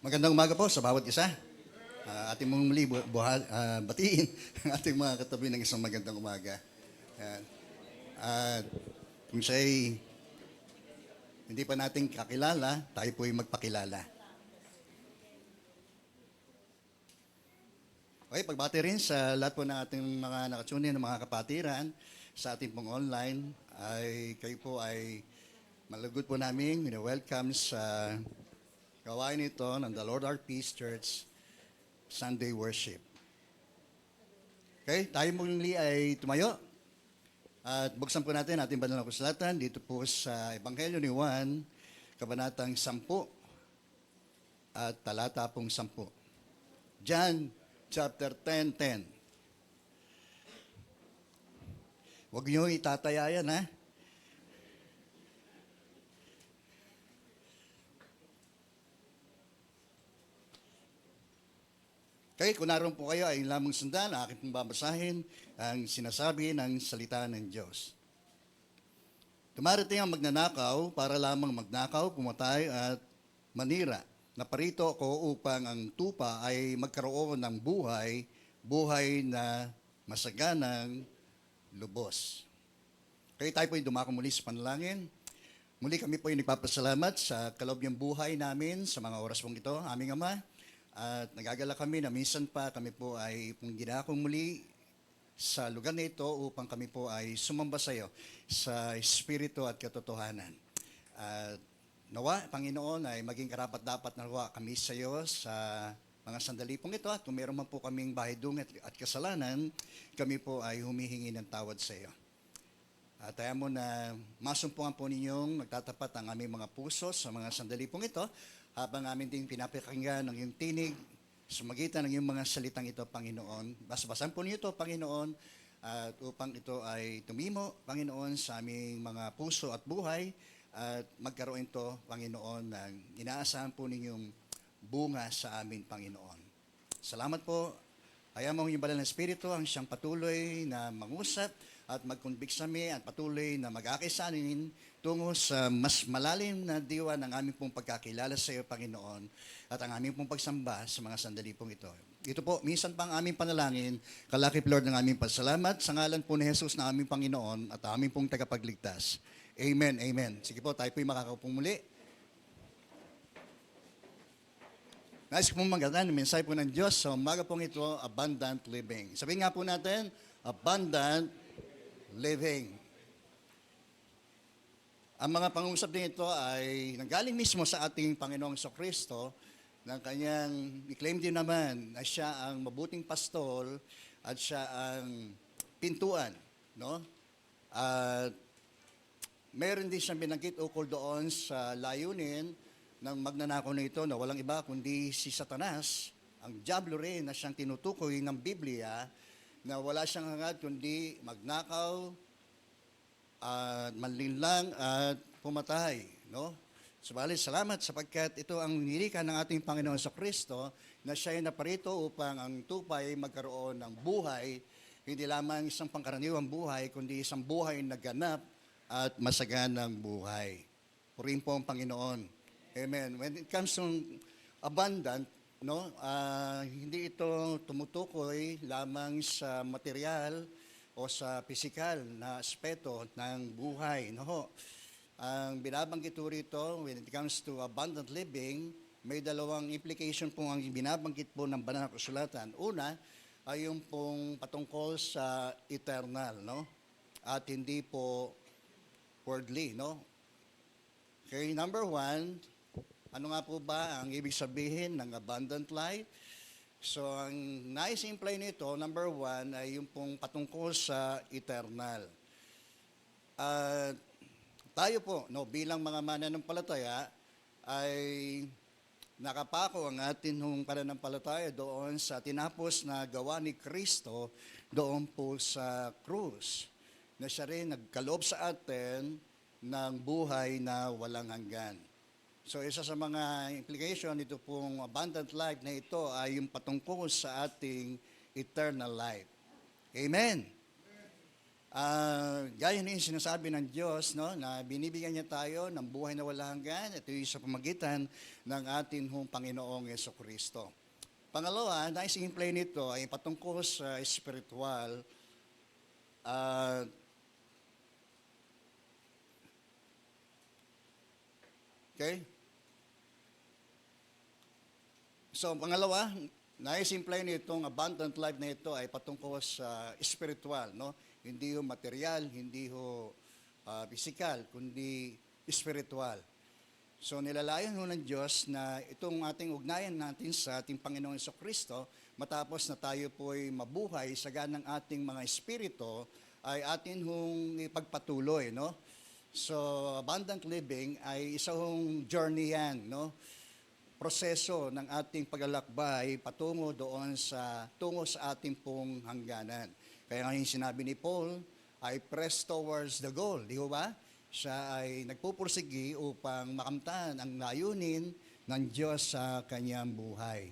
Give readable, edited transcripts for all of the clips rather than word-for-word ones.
Magandang umaga po sa bawat isa. Ating mong muli batiin ang ating mga katabi ng isang magandang umaga. Yan. At kung siya'y hindi pa natin kakilala, tayo po'y magpakilala. Okay, pagbati rin sa lahat po ng ating mga nakatunin ng mga kapatiran sa ating pong online, ay kayo po ay malugod po namin, welcome sa gawain ito ng The Lord Our Peace Church Sunday Worship. Okay, tayo muli ay tumayo at buksan po natin ating banal na kasulatan dito po sa Ebanghelyo ni Juan, kabanatang 10 at talata pong 10. John chapter 10:10. Huwag niyo itataya yan, ha? Kaya kung naroon po kayo ay lamang sundan, aking pong babasahin ang sinasabi ng salita ng Diyos. Dumarating ang magnanakaw para lamang magnakaw, pumatay at manira. Naparito ako upang ang tupa ay magkaroon ng buhay, buhay na masaganang lubos. Kaya tayo po ay dumako muli sa panalangin. Muli kami po ay nagpapasalamat sa kaloob niyang buhay namin sa mga oras pong ito, aming Ama. At nagagala kami na minsan pa kami po ay dinakong muli sa lugar na ito upang kami po ay sumamba sa iyo sa Espiritu at katotohanan. At nawa, Panginoon, ay maging karapat-dapat na nawa kami sa iyo sa mga sandali pong ito. At kung meron man po kaming bahidungit at kasalanan, kami po ay humihingi ng tawad sa iyo. At ayaw mo na masumpungan po ninyong nagtatapat ang aming mga puso sa mga sandali pong ito, habang amin din pinapakinggan ng iyong tinig sa magitan ng iyong mga salitang ito, Panginoon. Bas-basan po niyo ito, Panginoon, at upang ito ay tumimo, Panginoon, sa aming mga puso at buhay, at magkaroon ito, Panginoon, ng inaasahan po ninyong bunga sa amin, Panginoon. Salamat po. Ayaw mo ang iyong banal na Espiritu ang siyang patuloy na mangusap at mag-convict sa amin at patuloy na mag-akisanin tungo sa mas malalim na diwa ng aming pong pagkakilala sa iyo, Panginoon, at ang aming pong pagsamba sa mga sandali pong ito. Ito po, minsan pang aming panalangin, kalakip Lord ng aming pasalamat, sa ngalan po ni Jesus na aming Panginoon at aming pong tagapagligtas. Amen, amen. Sige po, tayo po'y makakaupong muli. Nais ko pong magandang mensahe po ng Diyos sa umaga pong ito, abundant living. Sabihin nga po natin, abundant living. Ang mga pangungusap din ito ay nanggaling mismo sa ating Panginoong Kristo, na kanyang i-claim din naman na siya ang mabuting pastol at siya ang pintuan. No? At meron din siyang binanggit ukol doon sa layunin ng magnanakaw na ito na walang iba kundi si Satanas, ang diablo rin na siyang tinutukoy ng Biblia, na wala siyang hangad kundi magnakaw at manlinlang at pumatay. No? Subalit, salamat sapagkat ito ang nilika ng ating Panginoon sa Kristo na siya ay naparito upang ang tupay magkaroon ng buhay, hindi lamang isang pangkaraniwang buhay, kundi isang buhay na ganap at masaganang buhay. Purihin po ang Panginoon. Amen. When it comes to abundant, no, hindi ito tumutukoy lamang sa material o sa pisikal na aspeto ng buhay. No? Ang binabanggit po rito, when it comes to abundant living, may dalawang implication po ang binabanggit po ng banal na kasulatan. Una, ay yung pong patungkol sa eternal, no? At hindi po worldly, no? Okay, number 1, ano nga po ba ang ibig sabihin ng abundant life? So, ang nais-imply nito, number 1, ay yung pong patungkol sa eternal. At tayo po, no, bilang mga mananampalataya, ay nakapako ang atin hong pananampalataya doon sa tinapos na gawa ni Kristo doon po sa krus, na siya rin nagkaloob sa atin ng buhay na walang hanggan. So isa sa mga implication nito pong abundant life na ito ay yung patungkol sa ating eternal life. Amen. Gaya na yung sinasabi ng Diyos, no, na binibigyan niya tayo ng buhay na walang hanggan. Ito yung sa pamagitan ng ating hong Panginoong Jesucristo. Pangalawa, nais i-explain nito ay patungkol sa spiritual. Uh, okay? So, pangalawa, nais i-explain itong abundant life na ito ay patungkol sa spiritual, no? Hindi ho material, hindi ho physical, kundi spiritual. So nilalayan ho ng Diyos na itong ating ugnayan natin sa ating Panginoong Jesucristo, matapos na tayo po'y mabuhay sa ganang ating mga espiritu, ay atin hong ipagpatuloy, no? So abundant living ay isang journey yan, no? Proseso ng ating paglalakbay patungo tungo sa ating pong hangganan. Kaya ngayon sinabi ni Paul, I press towards the goal. Di ba? Siya ay nagpupursigi upang makamtan ang layunin ng Diyos sa kanyang buhay.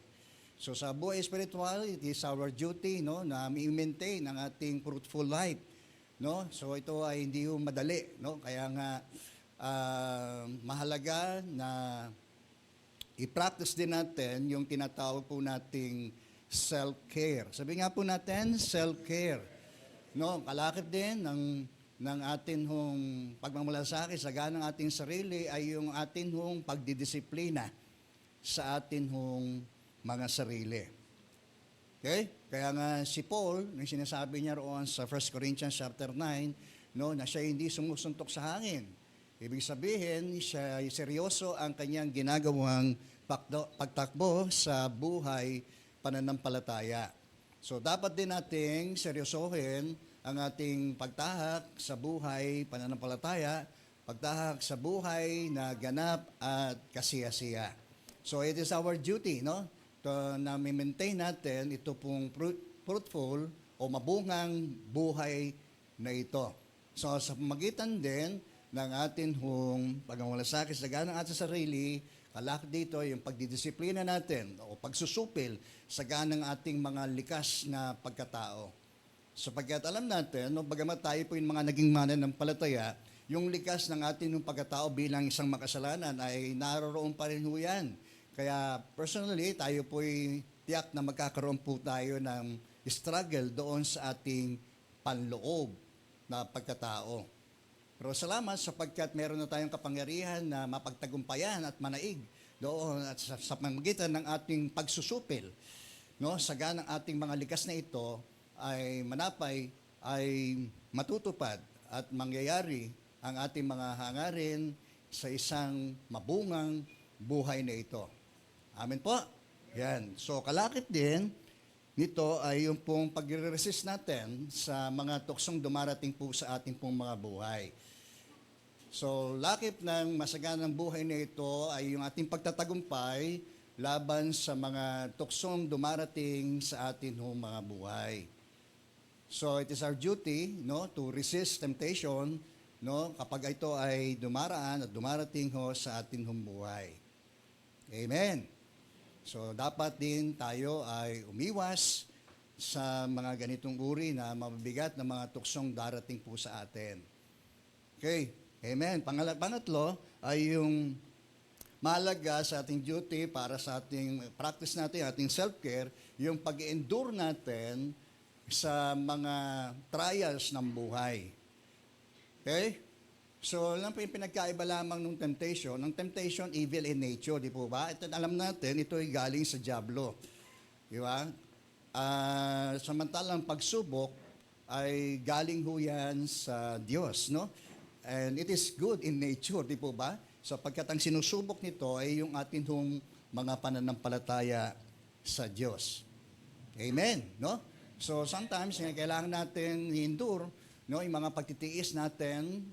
So sa buhay spiritual, it is our duty, no, na i-maintain ang ating fruitful life. No? So ito ay hindi madali. No? Kaya nga mahalaga na i-practice din natin yung tinatawag po nating self-care. Sabi nga po natin, self-care. No, kalakip din ng atin hong pagmamalasakit sa ganang ating sarili ay yung atin hong pagdidisiplina sa atin hong mga sarili. Okay? Kaya nga si Paul, nang sinasabi niya roon sa 1 Corinthians chapter 9, no, na siya hindi sumusuntok sa hangin. Ibig sabihin, siya ay seryoso ang kanyang ginagawang pagtakbo sa buhay pananampalataya. So dapat din nating seryosohin ang ating pagtahak sa buhay pananampalataya, pagtahak sa buhay na ganap at kasiyasiya. So it is our duty, no, na maintain natin ito pong fruitful o mabungang buhay na ito. So sa pamagitan din ng atin hong pagmamalasakit sa ganang ating sarili, kalakip dito yung pagdidisiplina natin o pagsusupil sa ganang ating mga likas na pagkatao. Sapagkat alam natin, no, bagamat tayo po yung mga naging mananampalataya, yung likas ng ating pagkatao bilang isang makasalanan ay naroon pa rin ho yan. Kaya personally, tayo po'y tiyak na magkakaroon po tayo ng struggle doon sa ating panloob na pagkatao. Pero salamat sapagkat meron na tayong kapangyarihan na mapagtagumpayan at manaig doon at sa pamamagitan ng ating pagsusupil, no, sa ganang ating mga likas na ito ay manapay ay matutupad at mangyayari ang ating mga hangarin sa isang mabungang buhay na ito. Amen po? Yan. So kalakip din nito ay yung pong pag-resist natin sa mga tuksong dumarating po sa ating pong mga buhay. So, lakip ng masaganang buhay na ito ay yung ating pagtatagumpay laban sa mga tuksong dumarating sa ating mga buhay. So, it is our duty, no, to resist temptation, no, kapag ito ay dumaraan at dumarating sa ating buhay. Amen. So, dapat din tayo ay umiwas sa mga ganitong uri na mabibigat na mga tuksong darating po sa atin. Okay. Amen. Pangatlo ay yung mahalaga sa ating duty para sa ating practice natin, ating self-care, yung pag-endure natin sa mga trials ng buhay. Okay? So, lang po yung pinagkaiba lamang ng temptation. Ng temptation, evil in nature, di po ba? Ito, alam natin, ito ay galing sa diablo. Di ba? Samantalang pagsubok ay galing ho yan sa Diyos, no? And it is good in nature, di po ba? Sapagkat ang sinusubok nito ay yung atin hong mga pananampalataya sa Diyos. Amen, no? So sometimes kailangan natin i-endure, no, yung mga pagtitiis natin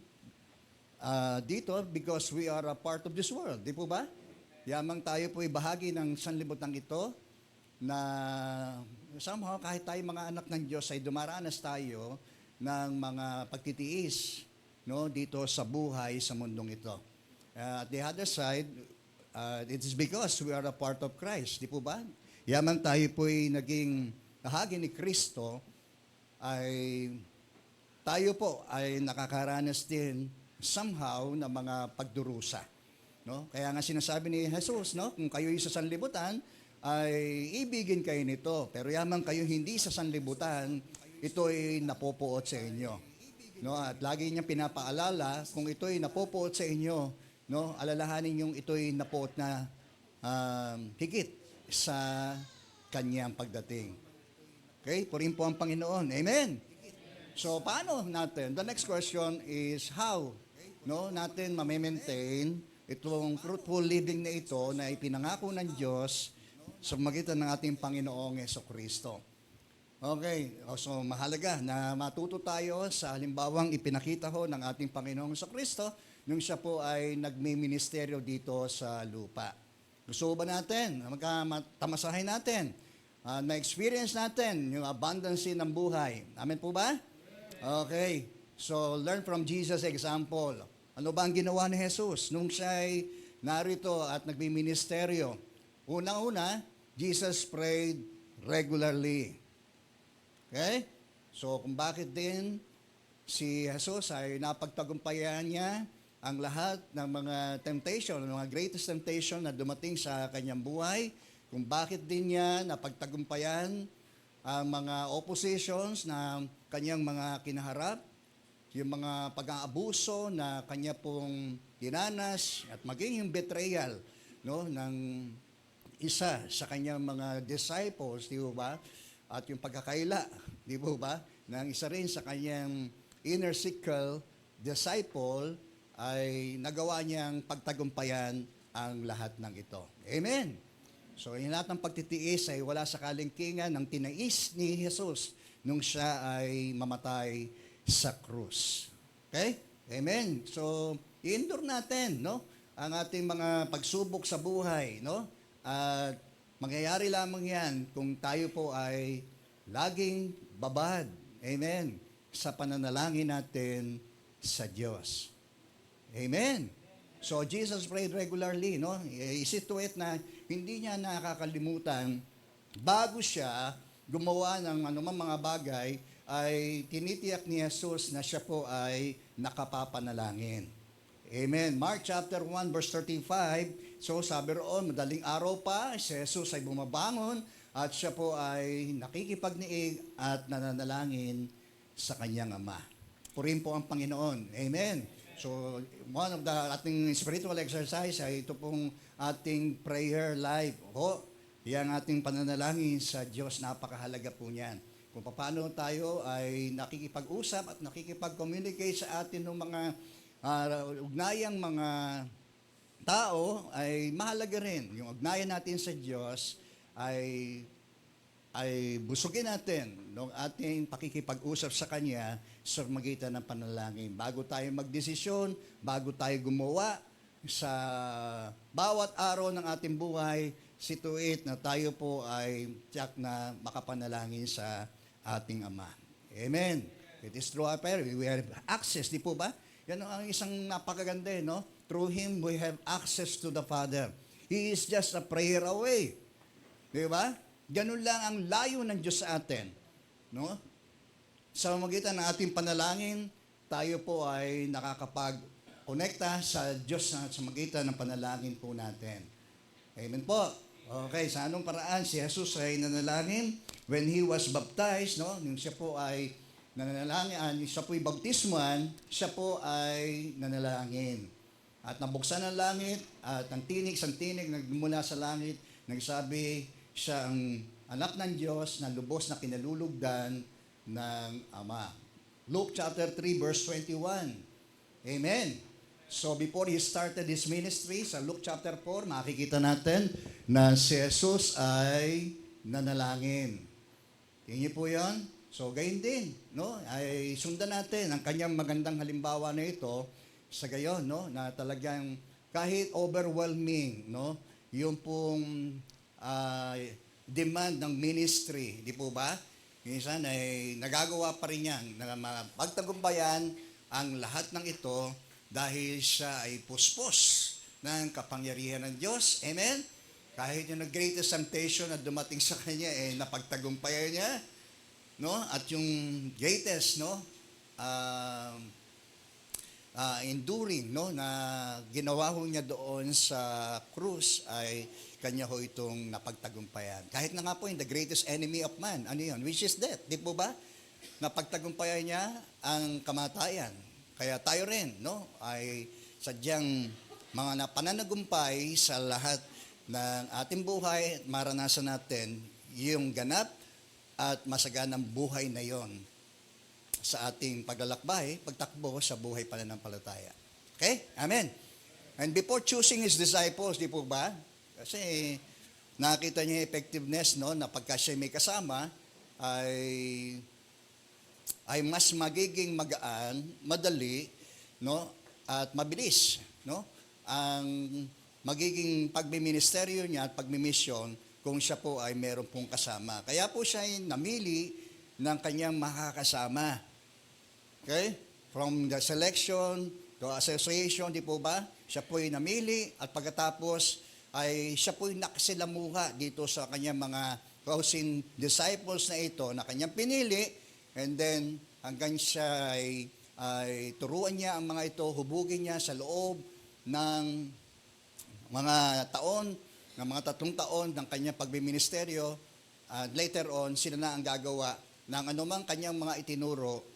dito because we are a part of this world, di po ba? Yamang tayo po ay bahagi ng sanlibutan ito na somehow kahit tayo mga anak ng Diyos ay dumaranas tayo ng mga pagtitiis, no, dito sa buhay sa mundong ito. At the other side, it is because we are a part of Christ. Di po ba? Yaman tayo po'y naging bahagi ni Kristo, ay tayo po ay nakakaranas din somehow ng mga pagdurusa. No? Kaya nga sinasabi ni Jesus, no, kung kayo'y sa sanlibutan, ay ibigin kayo nito. Pero yaman kayo hindi sa sanlibutan, ito'y napopuot sa inyo. No? At lagi niyang pinapaalala, kung ito'y napopuot sa inyo, no, alalahanin niyong ito'y napuot na higit sa kanyang pagdating. Okay? Purihin po ang Panginoon. Amen? So, paano natin? The next question is how natin ma-maintain itong fruitful living na ito na ipinangako ng Diyos sa magitan ng ating Panginoong Jesucristo. Okay, so mahalaga na matuto tayo sa halimbawang ipinakita ho ng ating Panginoong Jesucristo nung siya po ay nagmi-ministeryo dito sa lupa. Gusto ba natin, magtamasahin natin, na-experience natin yung abundance ng buhay. Amen po ba? Okay, so learn from Jesus' example. Ano ba ang ginawa ni Jesus nung siya ay narito at nagmi-ministeryo? Unang-una, Jesus prayed regularly. Okay? So kung bakit din si Jesus ay napagtagumpayan niya ang lahat ng mga temptation, mga greatest temptation na dumating sa kanyang buhay, kung bakit din niya napagtagumpayan ang mga oppositions na kanyang mga kinaharap, yung mga pag-aabuso na kanya pong dinanas at maging yung betrayal ng isa sa kanyang mga disciples, di ba? At yung pagkakaila, di ba? Ng isa rin sa kanyang inner circle disciple ay nagawa niyang pagtagumpayan ang lahat ng ito. Amen. So, yung lahat ng pagtitiis ay wala sa kalingkingan ng tinais ni Jesus nung siya ay mamatay sa krus. Okay? Amen. So, i-endure natin, ang ating mga pagsubok sa buhay, At mangyayari lamang 'yan kung tayo po ay laging babad. Amen. Sa pananalangin natin sa Diyos. Amen. So, Jesus prayed regularly, Isip to it na hindi niya nakakalimutan bago siya gumawa ng anumang mga bagay ay tinitiyak ni Jesus na siya po ay nakapapanalangin. Amen. Mark chapter 1 verse 35. So sabi roon, madaling araw pa, si Jesus ay bumabangon at siya po ay nakikipagniig at nananalangin sa kanyang Ama. Purihin po ang Panginoon. Amen. So one of the ating spiritual exercise ay ito pong ating prayer life. Yang ating pananalangin sa Diyos, napakahalaga po niyan. Kung paano tayo ay nakikipag-usap at nakikipag-communicate sa atin ng mga ugnayang mga tao ay mahalaga rin. Yung ugnayan natin sa Diyos ay busugin natin ng ating pakikipag-usap sa Kanya sa magitan ng panalangin. Bago tayo magdesisyon, bago tayo gumawa sa bawat araw ng ating buhay, situate na tayo po ay tiyak na makapanalangin sa ating Ama. Amen. It is through our prayer. We have access, di po ba? Yan ang isang napakaganda, Through Him, we have access to the Father. He is just a prayer away. Di ba? Ganun lang ang layo ng Diyos sa atin. Sa magitan ng ating panalangin, tayo po ay nakakapag-konekta sa Diyos sa magitan ng panalangin po natin. Amen po. Okay, sa anong paraan si Jesus ay nanalangin when He was baptized, nung siya po ay nanalangin, siya po'y baptismuhan, siya po ay nanalangin. At nabuksan ang langit, at ang tinig nagmula sa langit, nagsabi siya ang anak ng Diyos na lubos na kinalulugdan ng Ama. Luke chapter 3 verse 21. Amen. So before He started His ministry, sa Luke chapter 4, makikita natin na si Jesus ay nanalangin. Tingnan po yan. So gayon din, ay sundan natin ang kanyang magandang halimbawa na ito sa gayon, na talagang kahit overwhelming, yung pong demand ng ministry, di po ba? Minsan ay nagagawa pa rin yan na mapagtagumpayan ang lahat ng ito dahil siya ay puspos ng kapangyarihan ng Diyos. Amen? Kahit yung greatest temptation na dumating sa kanya, napagtagumpayan niya. At yung greatest, um, enduring, no, na ginawa ho niya doon sa krus ay kanya ho itong napagtagumpayan. Kahit na nga po yung the greatest enemy of man, ano yun? Which is death, di po ba? Napagtagumpayan niya ang kamatayan. Kaya tayo rin, no, ay sadyang mga pananagumpay sa lahat ng ating buhay, maranasan natin yung ganap at masaganang buhay na yon sa ating paglalakbay, pagtakbo sa buhay pananampalataya. Okay? Amen. And before choosing His disciples, di po ba? Kasi nakita niya yung effectiveness, no, na pagka siya may kasama, ay mas magiging magaan, madali, no, at mabilis, no, ang magiging pagmiministeryo niya at pagmimisyon kung siya po ay meron pong kasama. Kaya po siya ay namili ng kanyang makakasama. Okay? From the selection to association, di po ba? Siya po ay namili at pagkatapos ay siya po ay nakasilamuha dito sa kanyang mga chosen disciples na ito na kanyang pinili, and then hanggang siya ay turuan niya ang mga ito, hubugin niya sa loob ng mga taon, ng mga 3 taon ng kanyang pagbiministeryo, at later on, sila na ang gagawa ng anumang kanyang mga itinuro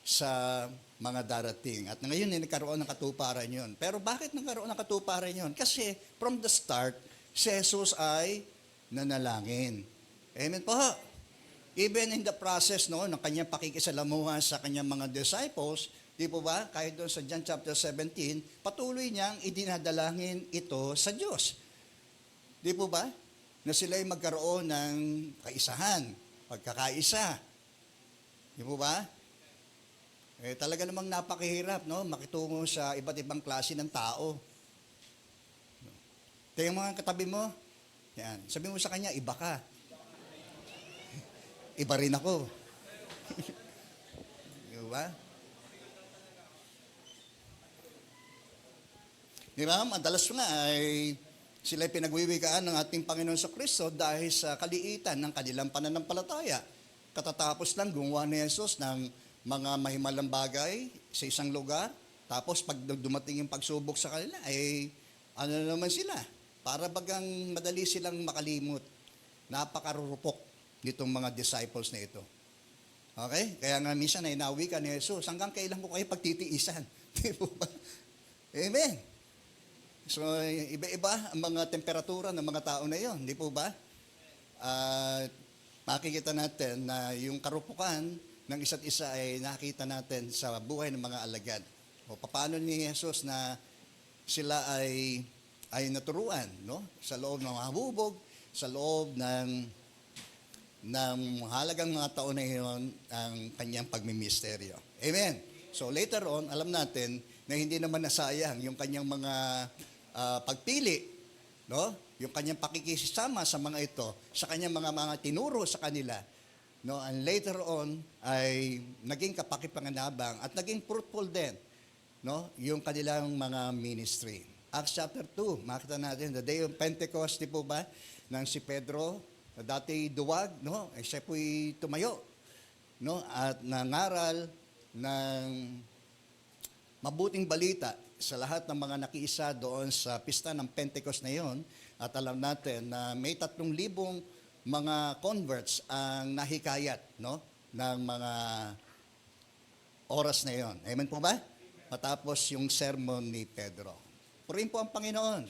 sa mga darating. At ngayon, nagkaroon ng katuparan yun. Pero bakit nagkaroon ng katuparan yun? Kasi from the start, si Jesus ay nanalangin. Amen po. Even in the process, no, ng kanyang pakikisalamuha sa kanyang mga disciples, di po ba, kahit doon sa John chapter 17, patuloy niyang idinadalangin ito sa Diyos. Di po ba? Na sila ay magkaroon ng kaisahan, pagkakaisa. Di po ba? Talaga namang napakahirap, no, makitungo sa iba't ibang klase ng tao. Tingnan mo ang katabi mo. Yan. Sabi mo sa kanya, iba ka. Iba rin ako. Di ba? Di ba? Madalas nga ay sila pinagwiwigaan ng ating Panginoon sa Kristo dahil sa kaliitan ng kanilang pananampalataya. Katatapos lang gumawa ni Jesus ng mga mahimalang bagay sa isang lugar, tapos pag dumating yung pagsubok sa kanila, ay ano naman sila? Para bagang madali silang makalimot. Napakarurupok nitong mga disciples na ito. Okay? Kaya nga minsan ay nawi ka ni Jesus, hanggang kailan ko kayo pagtitiisan? Di po ba? Amen. So, iba-iba ang mga temperatura ng mga tao na yon, di po ba? Makikita natin na yung karupukan ng isa't isa ay nakita natin sa buhay ng mga alagad. O paano ni Jesus na sila ay naturuan, no? Sa loob ng mga hubog, sa loob ng halagang mga taon na iyon ang kanyang pagmimisteryo. Amen. So later on, alam natin na hindi naman nasayang yung kanyang mga pagpili, no? Yung kanyang pakikisama sa mga ito, sa kanyang mga tinuro sa kanila, no? And later on ay naging kapakipanganabang at naging fruitful din, no? Yung kanilang mga ministry. Acts chapter 2, makita natin the day of Pentecost, di po ba? Nang si Pedro, dati duwag, no? Siya po'y tumayo, no? At nangaral ng mabuting balita sa lahat ng mga nakiisa doon sa pista ng Pentecost na yon. At alam natin na may 3,000 mga converts ang nahikayat, no, ng mga oras na yon. Amen po ba? Matapos yung sermon ni Pedro. Purihin po ang Panginoon.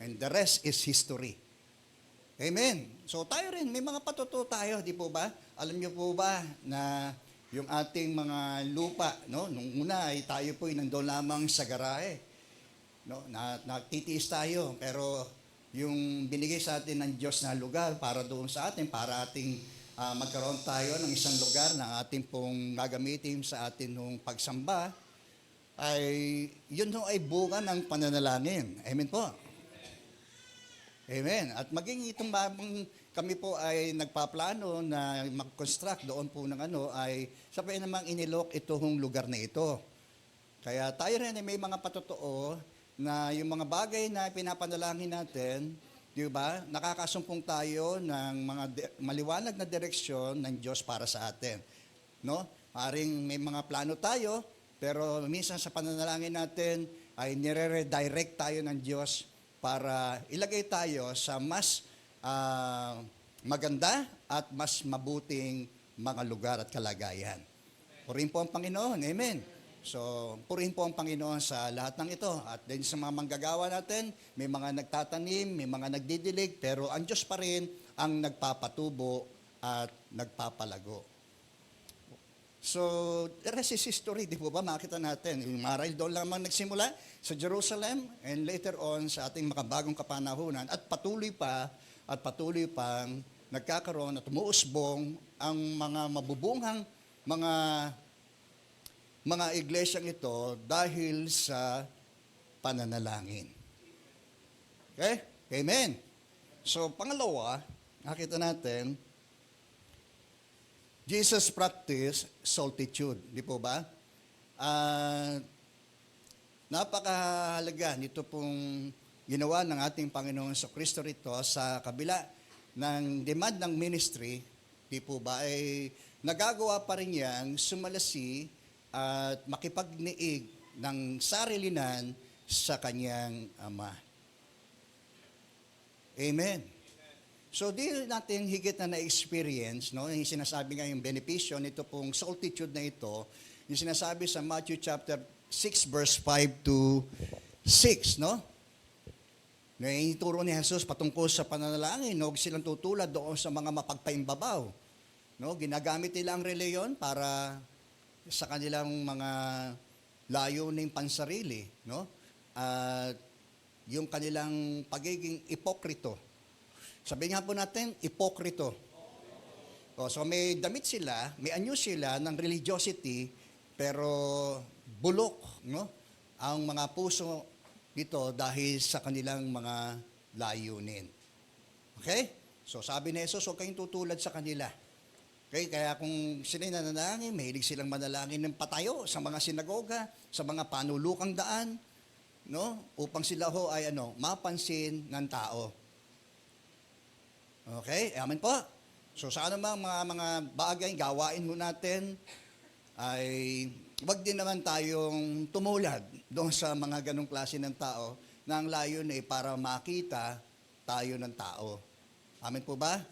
And the rest is history. Amen. So tayo rin, may mga patuto tayo, di po ba? Alam niyo po ba na yung ating mga lupa, no, nung una ay tayo po ay nandoon lamang sa garahe. No, nagtitiis tayo, pero yung binigay sa atin ng Diyos na lugar para doon sa atin, para ating magkaroon tayo ng isang lugar na ating pong gagamitin sa atin nung pagsamba, ay yun ho ay bunga ng pananalangin. Amen po. Amen. At maging itong kami po ay nagpaplano na mag-construct doon po ng ay sabay namang inilok itong lugar na ito. Kaya tayo rin ay may mga patotoo na yung mga bagay na pinapanalangin natin, di ba, nakakasumpong tayo ng mga maliwanag na direksyon ng Diyos para sa atin. No? Maaring may mga plano tayo, pero minsan sa pananalangin natin ay nire-redirect tayo ng Diyos para ilagay tayo sa mas maganda at mas mabuting mga lugar at kalagayan. Purihin po ang Panginoon. Amen. So, purihin po ang Panginoon sa lahat ng ito. At din sa mga manggagawa natin, may mga nagtatanim, may mga nagdidilig, pero ang Diyos pa rin ang nagpapatubo at nagpapalago. So, the rest is history, di po ba? Makita natin, yung marahil doon lamang nagsimula sa Jerusalem and later on sa ating makabagong kapanahunan at patuloy pang nagkakaroon at umuusbong ang mga mabubunghang mga iglesyang ito dahil sa pananalangin. Okay? Amen. So, pangalawa, nakita natin, Jesus practiced solitude. Di po ba? Napakahalaga nito pong ginawa ng ating Panginoon Kristo rito sa kabila ng demand ng ministry, di po ba, ay nagagawa pa rin niyang sumalasi at makipagniig ng sarilinan sa kanyang Ama. Amen. So, di natin higit na na-experience, no? Yung sinasabi nga yung benepisyo nito pong solitude na ito, yung sinasabi sa Matthew chapter 6 verse 5 to 6, no? Na ituro ni Jesus patungkol sa pananalangin, no? Silang tutulad doon sa mga mapagpaimbabaw. No? Ginagamit nila ang reliyon para sa kanilang mga layuning pansarili, no? At yung kanilang pagiging ipokrito. Sabi nga po natin, ipokrito. So may damit sila, may anyo sila ng religiosity, pero bulok, no? Ang mga puso nito dahil sa kanilang mga layunin. Okay? So sabi ni Jesus, huwag kayong tutulad sa kanila. Okay? Kaya kung sila'y nanalangin, mahilig silang manalangin ng patayo sa mga sinagoga, sa mga panulukang daan, no? Upang sila ho ay mapansin ng tao. Okay? Amen po. So sa anumang mga bagay, gawain mo natin, ay wag din naman tayong tumulad doon sa mga ganong klase ng tao na ang layon ay para makita tayo ng tao. Amen po ba?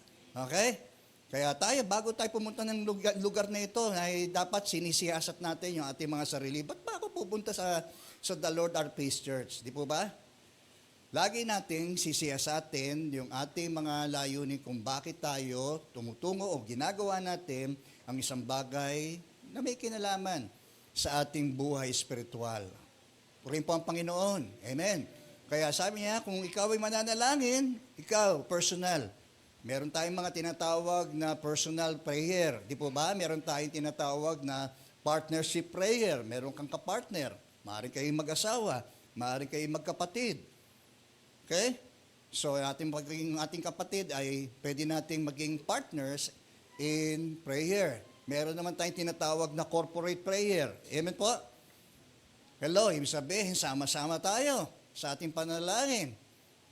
Okay? Kaya tayo, bago tayo pumunta ng lugar na ito, ay dapat sinisiyasat natin yung ating mga sarili. Ba't ba ako pupunta sa The Lord Our Peace Church? Di po ba? Lagi nating sisiyasatin yung ating mga layunin kung bakit tayo tumutungo o ginagawa natin ang isang bagay na may kinalaman sa ating buhay spiritual. Purihin po ang Panginoon. Amen. Kaya sabi niya, kung ikaw ay mananalangin, ikaw, personal. Meron tayong mga tinatawag na personal prayer. Di po ba? Meron tayong tinatawag na partnership prayer. Meron kang kapartner. Maaari kayong mag-asawa. Maaari kayong magkapatid. Okay? So, ating kapatid ay pwede nating maging partners in prayer. Meron naman tayong tinatawag na corporate prayer. Amen po? Hello, ibig sabihin, sama-sama tayo sa ating panalangin.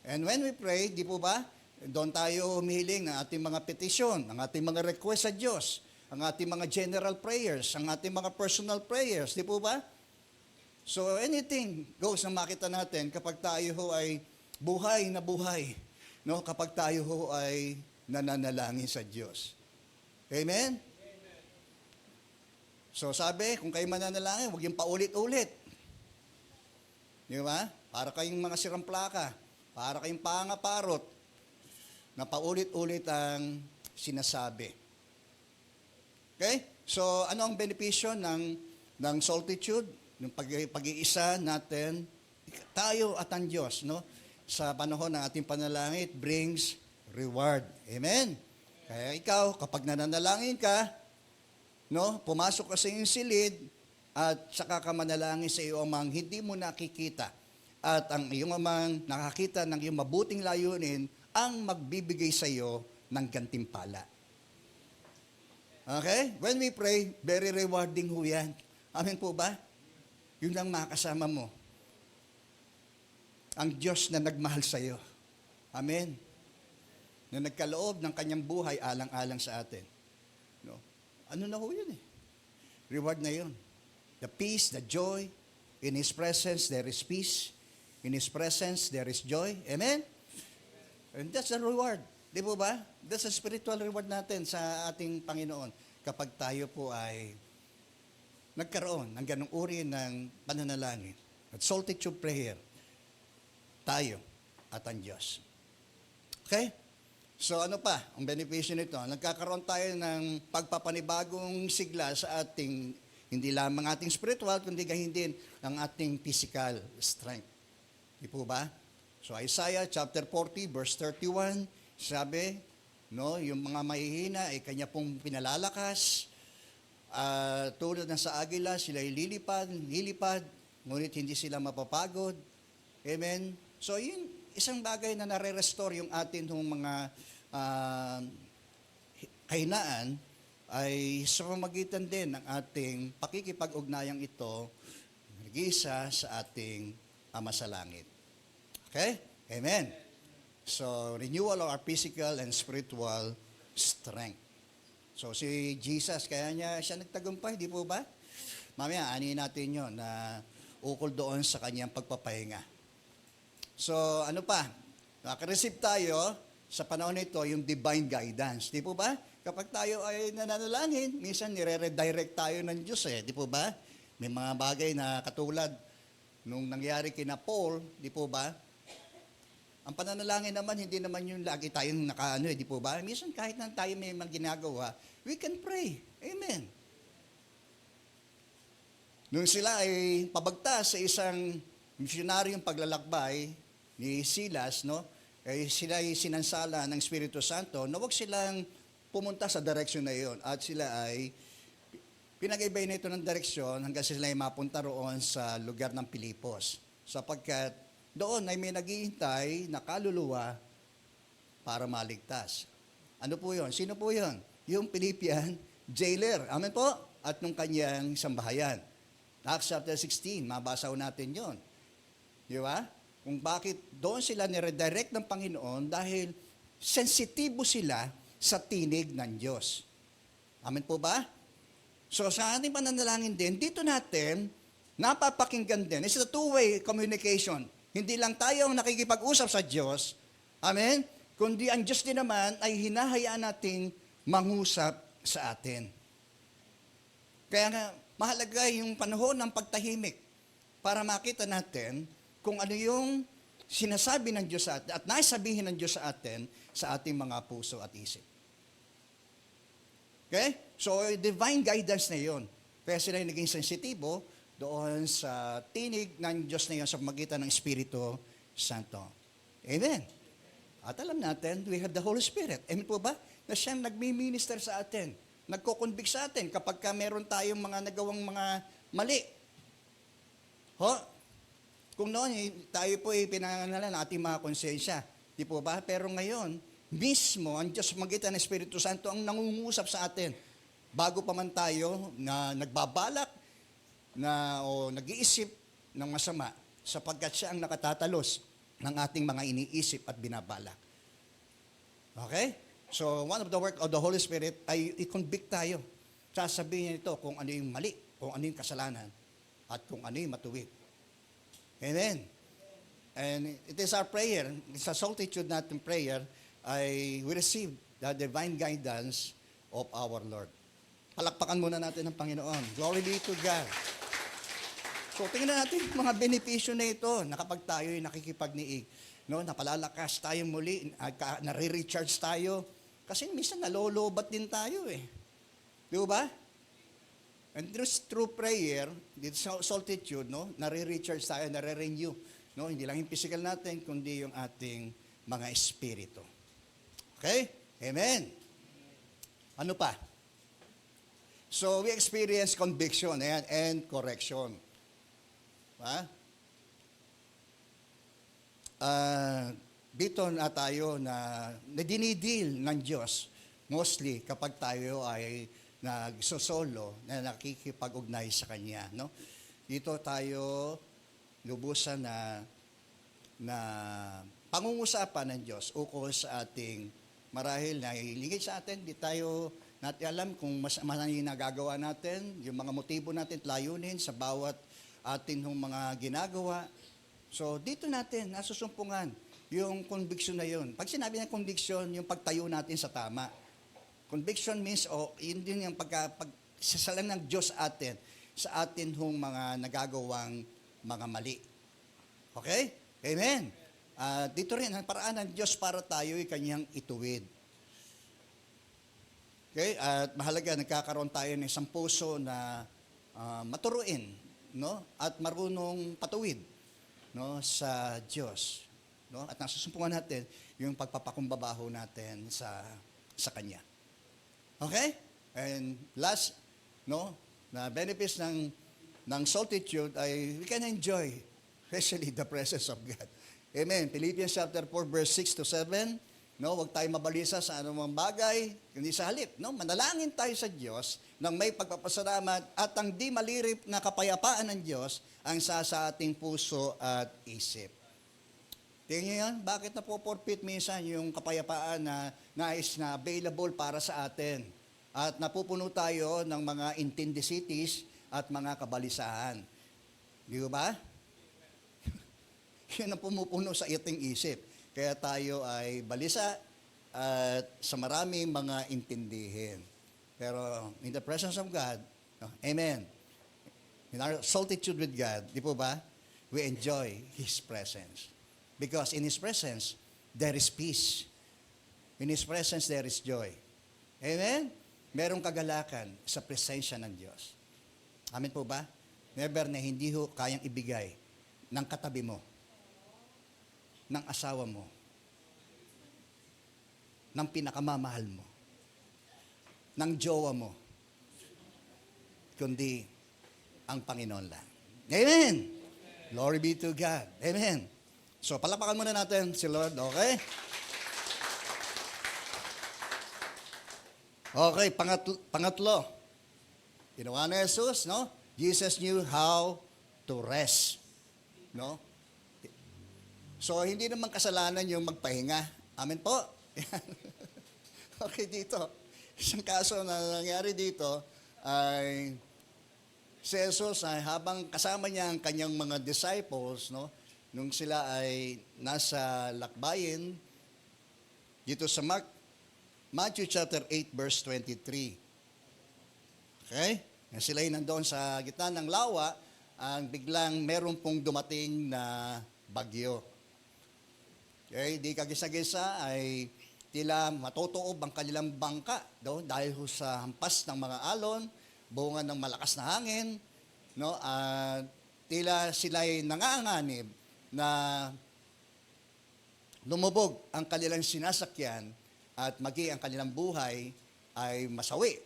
And when we pray, di po ba, doon tayo humihiling ng ating mga petisyon, ang ating mga request sa Diyos, ang ating mga general prayers, ang ating mga personal prayers, di po ba? So anything goes na makita natin kapag tayo ho ay buhay na buhay, no? Kapag tayo ho ay nananalangin sa Diyos. Amen? So sabi, kung kayo mananalangin, huwag yung paulit-ulit. Di ba? Para kayong mga sirang plaka, para kayong pangaparot, na paulit-ulit ang sinasabi. Okay? So, ano ang benepisyo ng solitude, ng pag-iisa natin, tayo at ang Diyos, no? Sa panahon ng ating panalangin, it brings reward. Amen? Kaya ikaw, kapag nananalangin ka, no, pumasok ka sa iyong silid, at saka ka manalangin sa iyong amang hindi mo nakikita. At ang iyong amang nakakita ng iyong mabuting layunin, ang magbibigay sa iyo ng gantimpala. Okay? When we pray, very rewarding ho yan. Amen po ba? Yun lang makasama mo. Ang Diyos na nagmahal sa iyo. Amen? Na nagkaloob ng kanyang buhay alang-alang sa atin. No? Ano na ho yun eh? reward na yun. The peace, the joy, in His presence there is peace, in His presence there is joy. Amen? And that's the reward. Di po ba? That's a spiritual reward natin sa ating Panginoon kapag tayo po ay nagkaroon ng ganung uri ng pananalangin at solitude prayer, tayo at ang Diyos. Okay? So ano pa ang benepisyo nito? Nagkakaroon tayo ng pagpapanibagong sigla sa ating, hindi lamang ating spiritual, kundi gayon din ang ating physical strength. Di po ba? So Isaiah chapter 40 verse 31, sabi, no, yung mga mahihina ay kanya pong pinalalakas, tulad ng sa agila, sila lilipad, ngunit hindi sila mapapagod. Amen? So yun, isang bagay na nare-restore yung atin ng mga kahinaan ay sa pamamagitan din ng ating pakikipag-ugnayang ito, nag-iisa sa ating Ama sa Langit. Okay? Amen. So, renewal of our physical and spiritual strength. So, si Jesus, kaya siya nagtagumpay, di po ba? Mamaya, anin natin yun na ukol doon sa kanyang pagpapahinga. So, ano pa? Nakareceive tayo sa panahon nito yung divine guidance. Di po ba? Kapag tayo ay nananalangin, minsan nire-redirect tayo ng Diyos di po ba? May mga bagay na katulad nung nangyari kina Paul, di po ba? Ang pananalangin naman, hindi naman yung lagi tayong di po ba? Minsan kahit na tayo may mga ginagawa, we can pray. Amen. Nung sila ay pabagtas sa isang misyonaryong paglalakbay ni Silas, no? Sila ay sinansala ng Espiritu Santo na huwag silang pumunta sa direksyon na iyon. At sila ay pinag-ibay na ito ng direksyon hanggang sila ay mapunta roon sa lugar ng Pilipos. Sapagkat doon ay may naghihintay na kaluluwa para maligtas. Ano po yun? Sino po yun? Yung Philippian jailer. Amen po? At nung kanyang sambahayan. Acts chapter 16, mabasa natin yon. Di ba? Kung bakit doon sila niredirect ng Panginoon dahil sensitibo sila sa tinig ng Diyos. Amen po ba? So sa ating pananalangin din, dito natin napapakinggan din. It's a two-way communication. Hindi lang tayo ang nakikipag-usap sa Diyos, amen? Kundi ang Diyos din naman ay hinahayaan nating mangusap sa atin. Kaya nga, mahalaga yung panahon ng pagtahimik para makita natin kung ano yung sinasabi ng Diyos sa atin at naisabihin ng Diyos sa atin sa ating mga puso at isip. Okay? So, divine guidance na yun. Kaya sila yung naging sensitibo doon sa tinig ng Diyos na yun sa pamagitan ng Espiritu Santo. Amen. At alam natin, we have the Holy Spirit. Amen po ba? Na siyang nagmi-minister sa atin. Nagko-convict sa atin kapag meron tayong mga nagawang mga mali. Kung noon, tayo po pinangalan ng ating mga konsensya. Di po ba? Pero ngayon, mismo, ang Diyos magitan ng Espiritu Santo ang nangungusap sa atin. Bago pa man tayo na nagbabalak o nag-iisip ng masama sapagkat siya ang nakatatalos ng ating mga iniisip at binabalak. Okay? So, one of the work of the Holy Spirit ay i-convict tayo. Sasabihin niya ito kung ano yung mali, kung ano yung kasalanan, at kung ano yung matuwid. Amen. And it is our prayer, sa solitude natin prayer, we receive the divine guidance of our Lord. Palakpakan muna natin ang Panginoon. Glory be to God. So, tingnan natin mga benepisyo na ito na kapag tayo ay nakikipagniig. No, napalalakas tayo muli, nare-recharge tayo. Kasi minsan nalolobat din tayo Di ba? And through prayer, solitude, no, nare-recharge tayo, nare-renew. No, hindi lang yung physical natin, kundi yung ating mga espiritu. Okay? Amen. Ano pa? So, we experience conviction and correction. Dito na tayo na dinidil ng Diyos mostly kapag tayo ay nagsosolo na nakikipag-ugnay sa Kanya. No? Dito tayo lubusan na pangungusapan ng Diyos ukol sa ating marahil na ilingid sa atin, di tayo natin alam kung masama yung nagagawa natin, yung mga motibo natin, layunin sa bawat atin ng mga ginagawa. So, dito natin, nasusumpungan yung conviction na yun. Pag sinabi ng conviction, yung pagtayo natin sa tama. Conviction means, yun din yung pagsasalan ng Diyos atin sa atin hong mga nagagawang mga mali. Okay? Amen. Dito rin, ang paraan ng Diyos para tayo'y kanyang ituwid. Okay? At mahalaga, nagkakaroon tayo ng isang puso na maturuin, no? At marunong patuwid, no? Sa Diyos. No? At nasusumpungan natin yung pagpapakumbabaho natin sa Kanya. Okay? And last, no? Na benefits ng solitude ay we can enjoy, especially the presence of God. Amen. Philippians chapter 4, verse 6 to 7. No, huwag tayo mabalisa sa anumang bagay, kundi sa halip, no? Manalangin tayo sa Diyos nang may pagpapasalamat at ang di malirip na kapayapaan ng Diyos ang sa ating puso at isip. Tingnan niyo yan, bakit napoporpit minsan yung kapayapaan na nais na available para sa atin? At napupuno tayo ng mga intendicities at mga kabalisahan. Di ba? Yun ang pumupuno sa ating isip. Kaya tayo ay balisa at sa maraming mga intindihin. Pero in the presence of God, amen. In our solitude with God, di po ba? We enjoy His presence. Because in His presence, there is peace. In His presence, there is joy. Amen? Merong kagalakan sa presensya ng Diyos. Amen po ba? Never na hindi ho kayang ibigay ng katabi mo, ng asawa mo, ng pinakamamahal mo, ng jowa mo, kundi ang Panginoon lang. Amen! Glory be to God. Amen. So, palakpakan muna natin si Lord, okay? Okay, pangatlo. Ginawa na Jesus, no? Jesus knew how to rest. No? So, hindi naman kasalanan yung magpahinga. Amen po? Okay, dito. Isang kaso na nangyari dito ay si Jesus ay habang kasama niya ang kanyang mga disciples, no? Nung sila ay nasa lakbayin, dito sa Matthew chapter 8, verse 23. Okay? Sila ay nandoon sa gitna ng lawa, ang biglang meron pong dumating na bagyo. Okay, di kagisa-gisa ay tila matutuob ang kanilang bangka dahil sa hampas ng mga alon, bunga ng malakas na hangin, no? At tila sila ay nanganganib na lumubog ang kanilang sinasakyan at maging ang kanilang buhay ay masawi.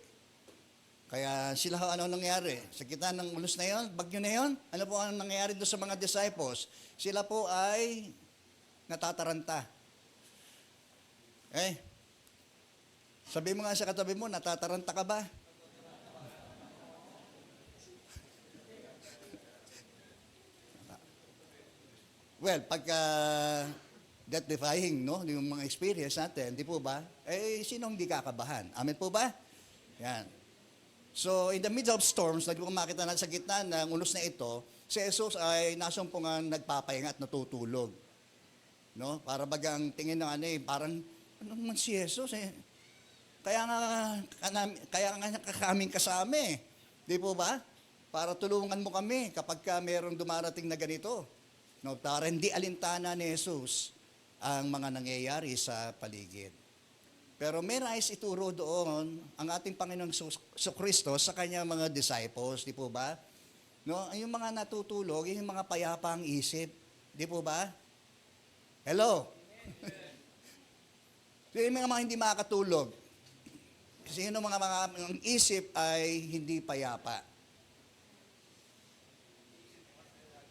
Kaya sila, ano nangyari? Sa gitna ng ulos na yon, bagyo na yon, ano po ang nangyari doon sa mga disciples? Sila po ay natataranta. Sabi mo nga sa katabi mo, natataranta ka ba? Well, pagka death-defying, no, yung mga experience natin, di po ba? Sinong di kakabahan? Amen po ba? Yan. So, in the middle of storms, nag makita na sa gitna ng unos na ito, si Jesus ay nasumpungan nagpapahinga at natutulog. No? Para bagang tingin ng parang, ano naman si Jesus Kaya nga kaming kasama Di po ba? Para tulungan mo kami kapag merong dumarating na ganito. No? Para hindi alintana ni Jesus ang mga nangyayari sa paligid. Pero may nais ituro doon ang ating Panginoong Kristo sa kanyang mga disciples, di po ba? No, yung mga natutulog, yung mga payapa ang isip, di po ba? Hello? So, yung mga hindi makakatulog, kasi yung mga isip ay hindi payapa.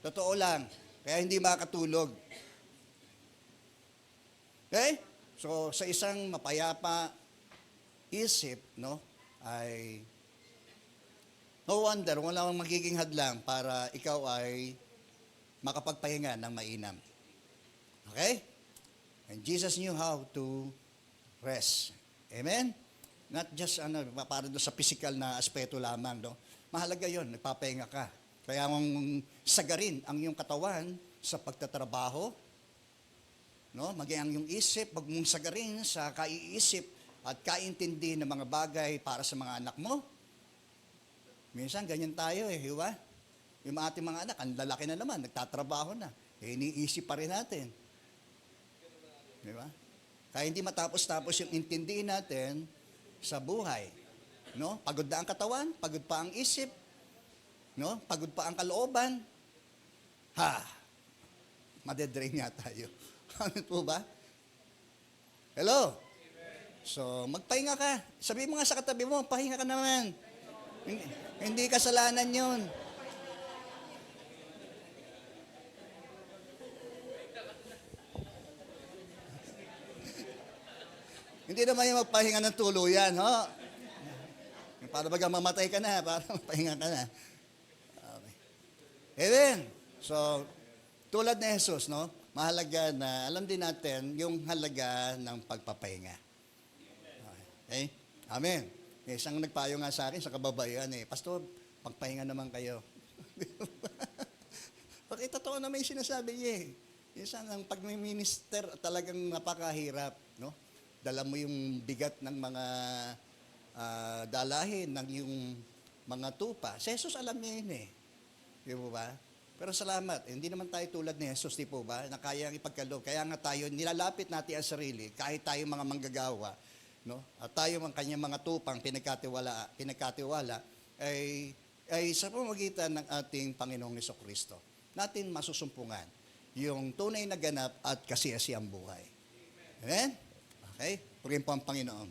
Totoo lang, kaya hindi makakatulog. Okay? So, sa isang mapayapa isip, no, ay no wonder, wala mang magiging hadlang para ikaw ay makapagpahinga ng mainam. Okay? And Jesus knew how to rest. Amen? Not just para doon sa physical na aspeto lamang, no? Mahalaga 'yon, nagpapahinga ka. Kaya mong sagarin ang iyong katawan sa pagtatrabaho, no? Maging ang iyong isip, wag mong sagarin sa kaiisip at kaintindi ng mga bagay para sa mga anak mo. Minsan ganyan tayo di ba? Yung ating mga anak, ang lalaki na naman, nagtatrabaho na. Iniisip pa rin natin. Di ba? Kaya hindi matapos-tapos yung intindihin natin sa buhay. No? Pagod na ang katawan, pagod pa ang isip, no? Pagod pa ang kalooban. Madedrain nga tayo. Ano po ba? Hello? So, magpahinga ka. Sabi mo nga sa katabi mo, pahinga ka naman. Hindi kasalanan yun. Hindi naman yung magpahinga ng tuluyan, ho? Para baga mamatay ka na, para magpahinga ka na. Okay. Amen. So, tulad ni Jesus, no? Mahalaga na, alam din natin, yung halaga ng pagpapahinga. Okay? Amen. May isang nagpayo nga sa akin sa kababaihan, Pastor, pagpahinga naman kayo. Okay, totoo naman yung sinasabi niya, Minsan, ang pag-minister talagang napakahirap, no? Dala mo yung bigat ng mga dalahin, ng yung mga tupa. Si Jesus alam niya yun Di po ba? Pero salamat, hindi naman tayo tulad ni Jesus, di po ba? Na kayang ipagkaloob. Kaya nga tayo, nilalapit natin ang sarili, kahit tayo mga manggagawa, no? At tayo ang kanyang mga tupang pinagkatiwala ay sa pamamagitan ng ating Panginoong Jesucristo. Natin masusumpungan yung tunay na ganap at kasiyasiyang buhay. Amen? Okay? Purihin po ang Panginoon.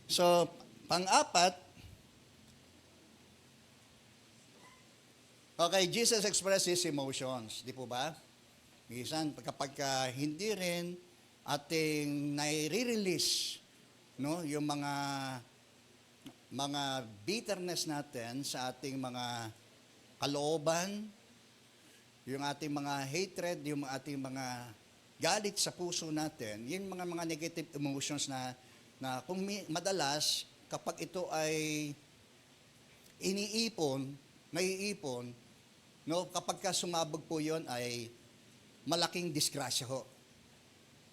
So, pang-apat, okay, Jesus expressed His emotions. Di po ba? Minsan, kapag hindi rin ating nai-release, no, yung mga bitterness natin sa ating mga kalooban, yung ating mga hatred, yung ating mga galit sa puso natin, yung mga negative emotions na kung madalas, kapag ito ay naiipon, no, kapag sumabog po yon ay malaking disgrasya ho.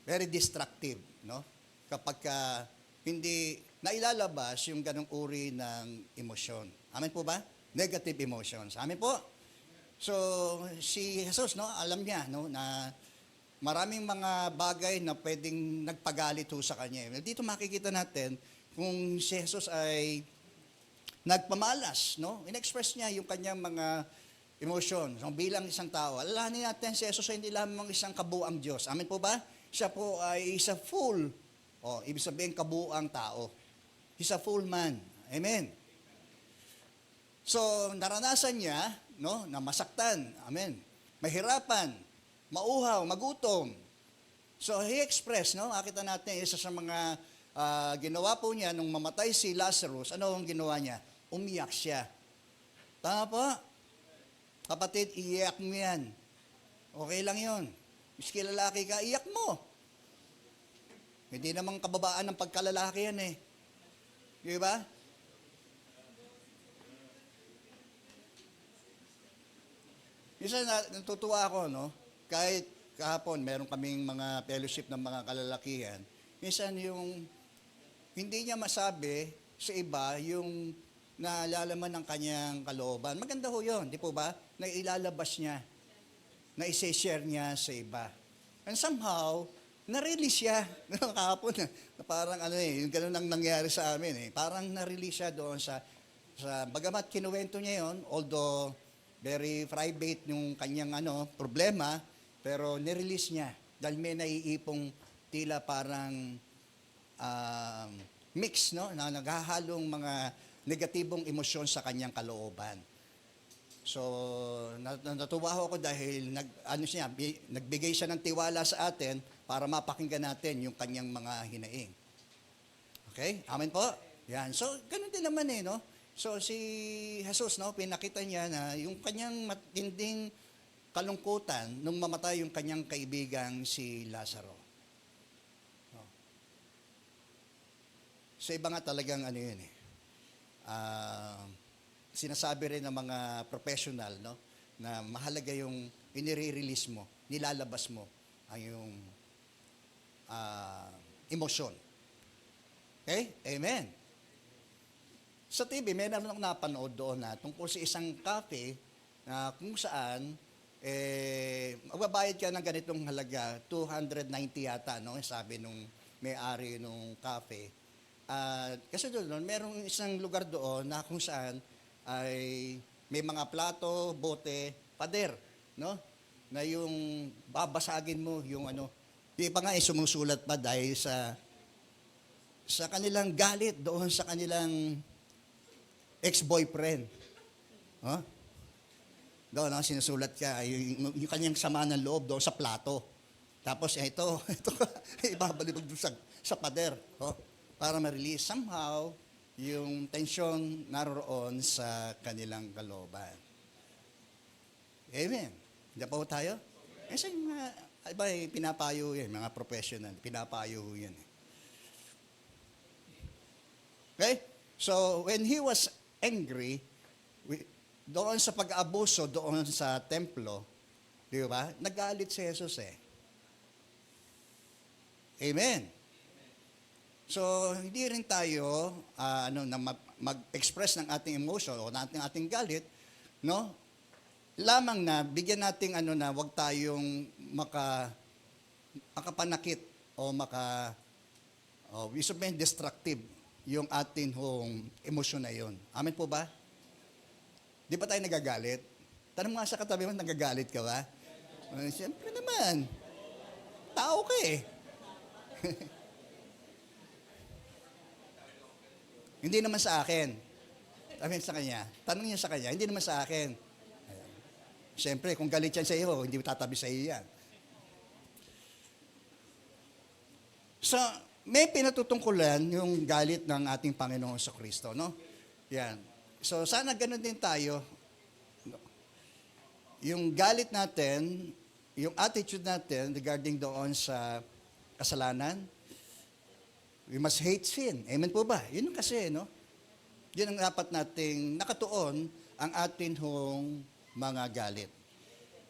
Very destructive, no? Kapag hindi nailalabas yung ganong uri ng emosyon. Amen po ba? Negative emotions. Amen po? So, si Jesus, no, alam niya, no, na maraming mga bagay na pwedeng nagpagalit ho sa kanya. Dito makikita natin kung si Jesus ay nagpamalas, no? In-express niya yung kanyang mga emotion. So, bilang isang tao, alalahanin natin si Jesus ay hindi lamang isang kabuang Diyos. Amen po ba? Siya po ay isa full. Ibig sabihin kabuang tao. He's a full man. Amen. So, naranasan niya, no, na masaktan. Amen. Mahirapan, mauhaw, magutom. So, he expressed, no, nakita natin, isa sa mga ginawa po niya nung mamatay si Lazarus, ano ang ginawa niya? Umiyak siya. Tama po? Kapatid, iyak mo yan. Okay lang yun. Miski lalaki ka, iyak mo. Hindi namang kababaan ng pagkalalaki yan Di ba? Minsan natutuwa ako, no? Kahit kahapon, meron kaming mga fellowship ng mga kalalakihan. Minsan yung hindi niya masabi sa iba yung nalalaman ng kanyang kalooban. Maganda ho yun, di po ba? Na ilalabas niya, na isi-share niya sa iba. And somehow, na-release siya. Kahapon, parang yung ganun ang nangyari sa amin. Parang na-release siya doon sa bagamat kinuwento niya yon, although very private yung kanyang problema, pero nirelease niya dahil may naiipong tila parang mix, no, na naghahalong mga negatibong emosyon sa kanyang kalooban. So, natuwa ako dahil nagbigay siya ng tiwala sa atin para mapakinggan natin yung kanyang mga hinaing. Okay? Amen po? Yan. So, ganun din naman no? So, si Jesus, no, pinakita niya na yung kanyang matinding kalungkutan nung mamatay yung kanyang kaibigang si Lazaro. No. Sa iba nga talagang ano yun eh. ah, Sinasabi rin ng mga professional, no, na mahalaga yung inire-release mo, nilalabas mo ang yung emosyon. Okay? Amen. Sa TV, may naman akong napanood doon na tungkol sa isang cafe na kung saan magbabayad ka ng ganitong halaga, 290 yata, no? Sabi nung may-ari nung cafe. Kasi doon, merong isang lugar doon na kung saan ay may mga plato, bote, pader, no? Na yung babasagin mo, yung ano, yung iba nga ay sumusulat pa dahil sa kanilang galit doon sa kanilang ex-boyfriend. Huh? Doon, no, sinusulat ka, yung kanyang sama ng loob doon sa plato. Tapos, ito ibabalibag doon sa pader. Oh, para ma-release somehow yung tensyon naroon sa kanilang kalooban. Amen. Diyan pa ho tayo? Kasi iba pinapayo yan, mga professional, pinapayo yan. Okay? So, when he was angry, doon sa pag-aabuso, doon sa templo, di ba? Nagalit si Jesus eh. Amen. So, hindi rin tayo na mag-express ng ating emotion o ng ating galit, no? Lamang na bigyan nating na wag tayong makapanakit o sabihin destructive yung ating emosyon na yun. Amen po ba? Di ba tayo nagagalit? Tanong nga sa katabi mo, nagagalit ka ba? Siyempre naman. Tao ka eh. Hindi naman sa akin. Sabihin sa kanya. Tanong niya sa kanya, hindi naman sa akin. Siyempre, kung galit yan sa iyo, hindi tatabi sa iyo yan. So, may pinatutungkulan yung galit ng ating Panginoon sa Kristo, no? Yan. So, sana ganun din tayo. Yung galit natin, yung attitude natin regarding doon sa kasalanan, we must hate sin. Amen po ba? Yun kasi, no? Yun ang dapat nating nakatuon ang atin mga galit.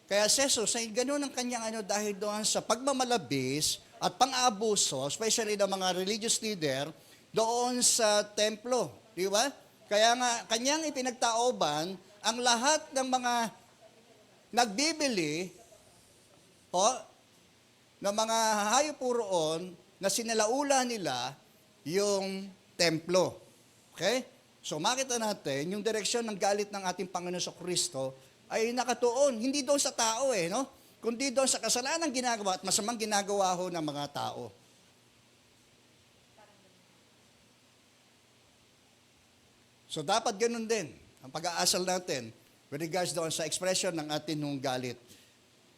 Kaya si Jesus, ay ganoon ang kanyang dahil doon sa pagmamalabis at pang-aabuso, especially ng mga religious leader, doon sa templo. Di ba? Kaya nga, kanyang ipinagtaoban ang lahat ng mga nagbibili ng mga hayop roon na sinalaula nila yung templo. Okay? So makita natin, yung direksyon ng galit ng ating Panginoon sa Kristo ay nakatuon, hindi doon sa tao no? Kundi doon sa kasalanan ginagawa at masamang ginagawa ng mga tao. So dapat ganun din ang pag-aasal natin with regards doon sa expression ng ating galit.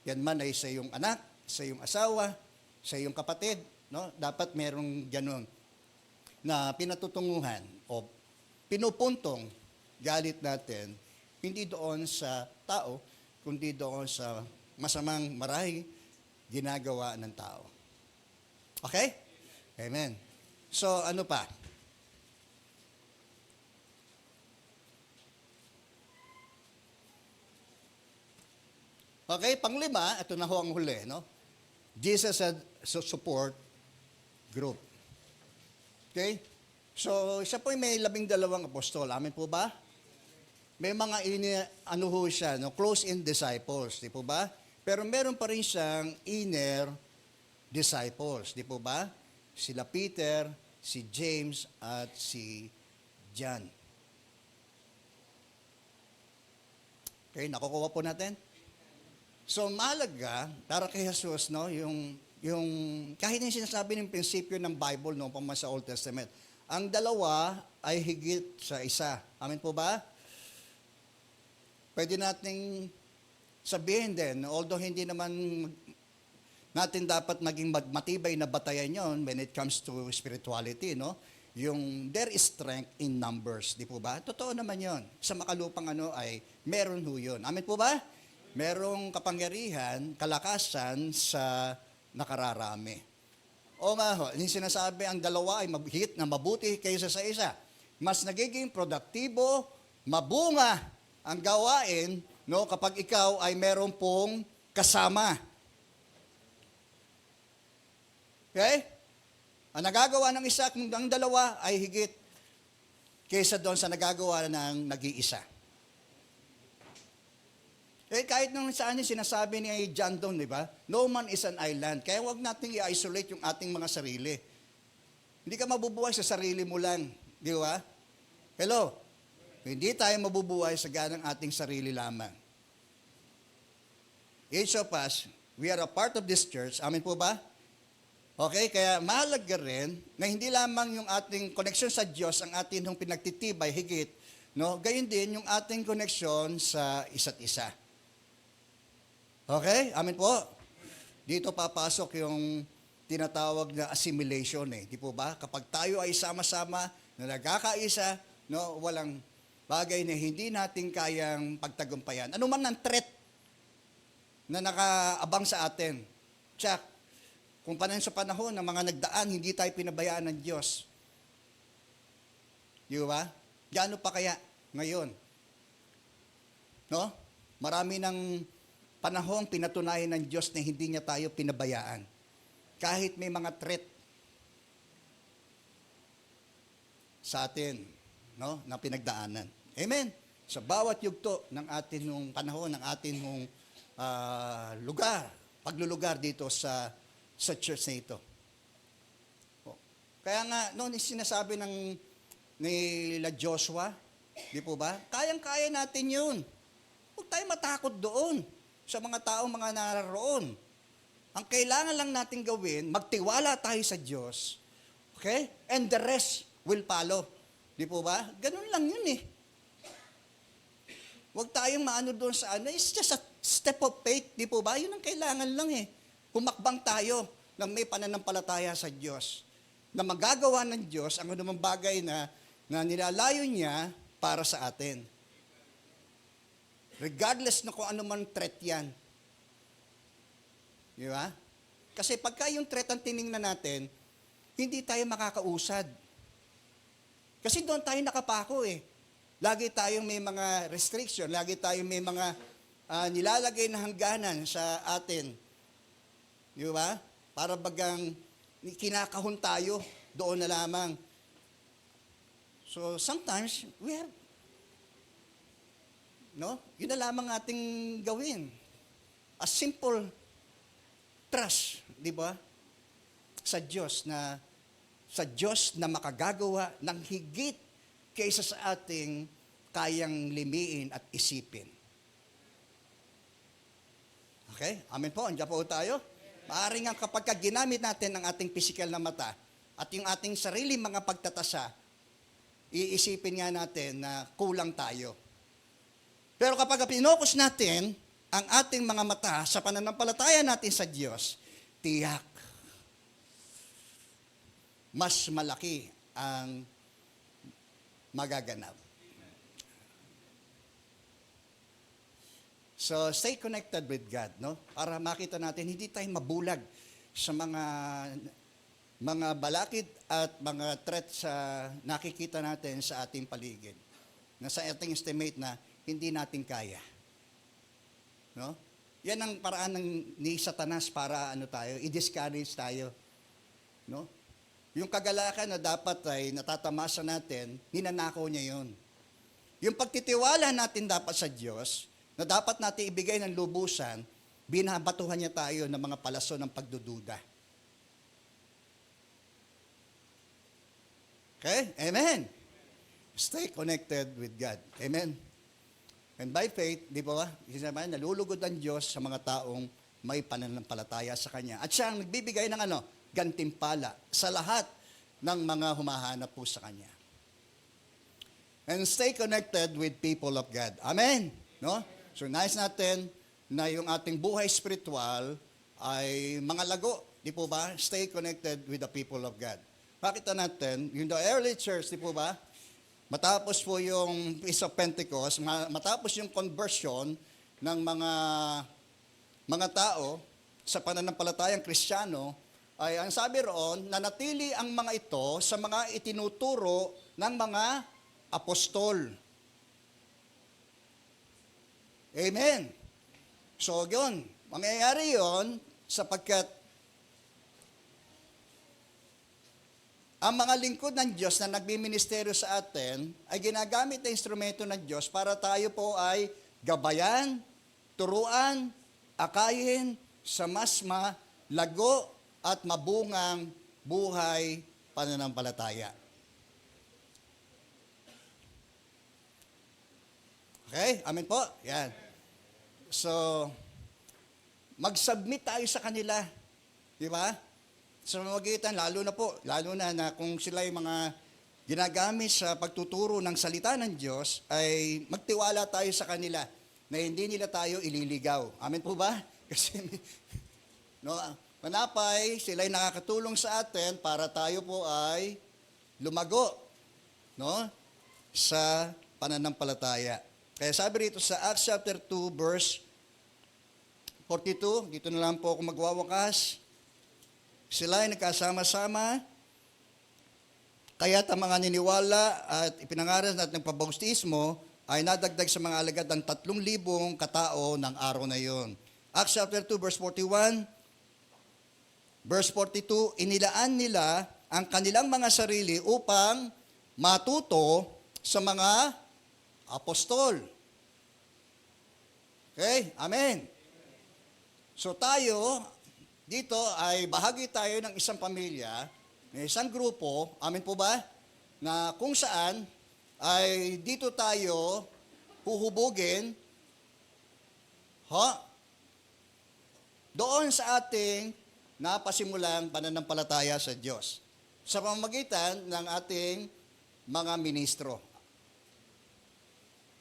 Yan man ay sa iyong anak, sa iyong asawa, sa iyong kapatid, no? Dapat merong ganun na pinatutunguhan o pinupuntong galit natin, hindi doon sa tao, kundi doon sa masamang marahi ginagawa ng tao. Okay? Amen. So, ano pa? Okay, panglima, ito na ho ang huli, no? Jesus had support group. Okay? So, siya po may 12 apostol. Amen po ba? May mga siya, no? Close-in disciples. Di po ba? Pero meron pa rin siyang inner disciples. Di po ba? Sila Peter, si James, at si John. Okay, nakukuha po natin? So, mahalaga, para kay Jesus, no, yung kahit yung sinasabi ng prinsipyo ng Bible, no, pang sa Old Testament, ang dalawa ay higit sa isa. Amen po ba? Pwede nating sabihin din, although hindi naman natin dapat maging matibay na batayan yon when it comes to spirituality, no? Yung there is strength in numbers, di po ba? Totoo naman yon. Sa makalupang ay meron ho yun. Amen po ba? Merong kapangyarihan, kalakasan sa nakararami. O nga ho, yung sinasabi ang dalawa ay higit na mabuti kaysa sa isa. Mas nagiging produktibo, mabunga ang gawain, no, kapag ikaw ay meron pong kasama. Okay? Ang nagagawa ng isa kung ang dalawa ay higit kaysa doon sa nagagawa ng nag-iisa. Kahit nung saan yung sinasabi ni John Donne, di ba? No man is an island. Kaya huwag nating i-isolate yung ating mga sarili. Hindi ka mabubuhay sa sarili mo lang. Di ba? Hello? Hindi tayo mabubuhay sa ganang ating sarili lamang. Each of us, we are a part of this church. Amin po ba? Okay, kaya mahalaga rin na hindi lamang yung ating connection sa Diyos ang ating pinagtitibay higit, no? Gayon din yung ating connection sa isa't isa. Okay? Amin po. Dito papasok yung tinatawag na assimilation Di po ba? Kapag tayo ay sama-sama na nagkakaisa, no, walang bagay na hindi natin kayang pagtagumpayan. Ano man ang threat na nakaabang sa atin. Check. Kung sa panahon ng mga nagdaan, hindi tayo pinabayaan ng Diyos. Di ba? Gaano pa kaya ngayon? No? Marami ng panahong pinatunayan ng Diyos na hindi niya tayo pinabayaan. Kahit may mga threat sa atin, no, na pinagdaanan. Amen. Sa bawat yugto ng atin nung panahon, ng atin nung paglulugar dito sa church na ito. Kaya nga, noon sinasabi nila Joshua, di po ba? Kayang-kaya natin yun. Huwag tayo matakot doon sa mga taong mga naroon. Ang kailangan lang natin gawin, magtiwala tayo sa Diyos. Okay? And the rest will follow. Di po ba? Ganun lang yun Huwag tayong maano doon sa it's just a step of faith. Di po ba? Yun ang kailangan lang Humakbang tayo ng may pananampalataya sa Diyos. Na magagawa ng Diyos ang anumang bagay na nilalayo niya para sa atin. Regardless na kung ano man threat yan. Di ba? Kasi pagka yung threat ang tiningnan natin, hindi tayo makakausad. Kasi doon tayo nakapako Lagi tayong may mga restriction, lagi tayong may mga nilalagay na hangganan sa atin. Di ba? Para bagang kinakahon tayo doon na lamang. So sometimes, yun na lamang ating gawin. A simple trust, di ba? Sa Diyos na makagagawa ng higit kaysa sa ating kayang limiin at isipin. Okay? Amen po. Andiyan po tayo. Maaaring nga kapag ginamit natin ang ating physical na mata at yung ating sarili mga pagtatasa, iisipin nga natin na kulang tayo. Pero kapag pinokus natin ang ating mga mata sa pananampalataya natin sa Diyos, tiyak, mas malaki ang magaganap. So, stay connected with God, Para makita natin, hindi tayo mabulag sa mga balakid at mga threat sa nakikita natin sa ating paligid. Na sa ating estimate na hindi natin kaya. Yan ang paraan ni Satanas para i-discourage tayo. Yung kagalakan na dapat ay natatamasa natin, ninanakaw niya yun. Yung pagtitiwala natin dapat sa Diyos, na dapat natin ibigay ng lubusan, binabatuhan niya tayo ng mga palaso ng pagdududa. Okay? Amen. Stay connected with God. Amen. And by faith, di ba, nalulugod ang Diyos sa mga taong may pananampalataya sa Kanya. At siya ang nagbibigay ng gantimpala sa lahat ng mga humahanap po sa Kanya. And stay connected with people of God. Amen. So, nais natin na yung ating buhay spiritual ay mga lago. Di po ba? Stay connected with the people of God. Makita natin, yung the early church, di po ba? Matapos po yung Feast of Pentecost, matapos yung conversion ng mga tao sa pananampalatayang Kristiyano, ay ang sabi roon, nanatili ang mga ito sa mga itinuturo ng mga apostol. Amen. So yun, mangyayari yun sapagkat ang mga lingkod ng Diyos na nagbiministeryo sa atin ay ginagamit na instrumento ng Diyos para tayo po ay gabayan, turuan, akayin sa mas malago at mabungang buhay pananampalataya. Okay? Amen po? Yan. So, mag-submit tayo sa kanila. Di ba? Sa pamamagitan, lalo na kung sila yung mga ginagamit sa pagtuturo ng salita ng Diyos, ay magtiwala tayo sa kanila na hindi nila tayo ililigaw. Amen po ba? Kasi, no, manapay, sila ay nakakatulong sa atin para tayo po ay lumago, no, sa pananampalataya. Kaya sabi rito sa Acts chapter 2, verse 42, dito na lang po ako magwawakas. Sila ay nagkasama-sama, kaya't ang mga niniwala at ipinangaral at nagpabautismo ay nadagdag sa mga alagad ng 3,000 katao ng araw na iyon. Acts chapter 2, verse 41, verse 42, inilaan nila ang kanilang mga sarili upang matuto sa mga apostol. Okay? Amen. So tayo, dito ay bahagi tayo ng isang pamilya, ng isang grupo, amen po ba? Na kung saan ay dito tayo huhubugin, doon sa ating napasimulang pananampalataya sa Diyos sa pamamagitan ng ating mga ministro.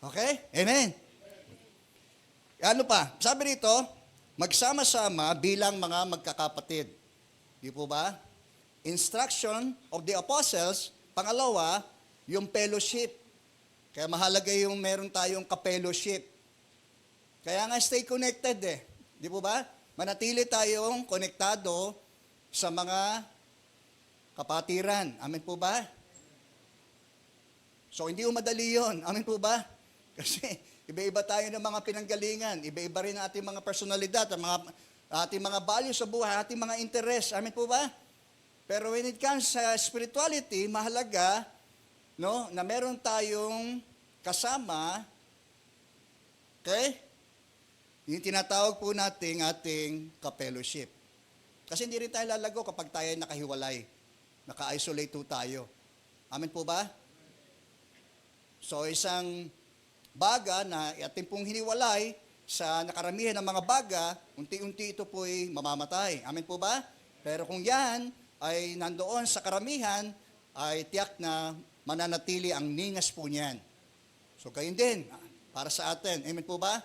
Okay? Amen. Ano pa? Sabi rito, magsama-sama bilang mga magkakapatid. Di po ba? Instruction of the apostles. Pangalawa, yung fellowship. Kaya mahalaga yung meron tayong ka-fellowship. Kaya nga stay connected eh. Di po ba? Manatili tayong konektado sa mga kapatiran. Amen po ba? So hindi madali yun. Amen po ba? Kasi iba-iba tayo ng mga pinanggalingan, iba-iba rin ating mga personalidad, ating mga values sa buhay, ating mga interest. Amen po ba? Pero when it comes sa spirituality, mahalaga, no, na meron tayong kasama, okay? Yung tinatawag po nating ating ka-fellowship. Kasi hindi rin tayo lalago kapag tayo nakahiwalay, naka-isolate po tayo. Amen po ba? So isang baga na ating pong hiniwalay sa nakaramihan ng mga baga, unti-unti ito po'y mamamatay. Amen po ba? Pero kung yan ay nandoon sa karamihan, ay tiyak na mananatili ang ningas po niyan. So gayon din, para sa atin. Amen po ba?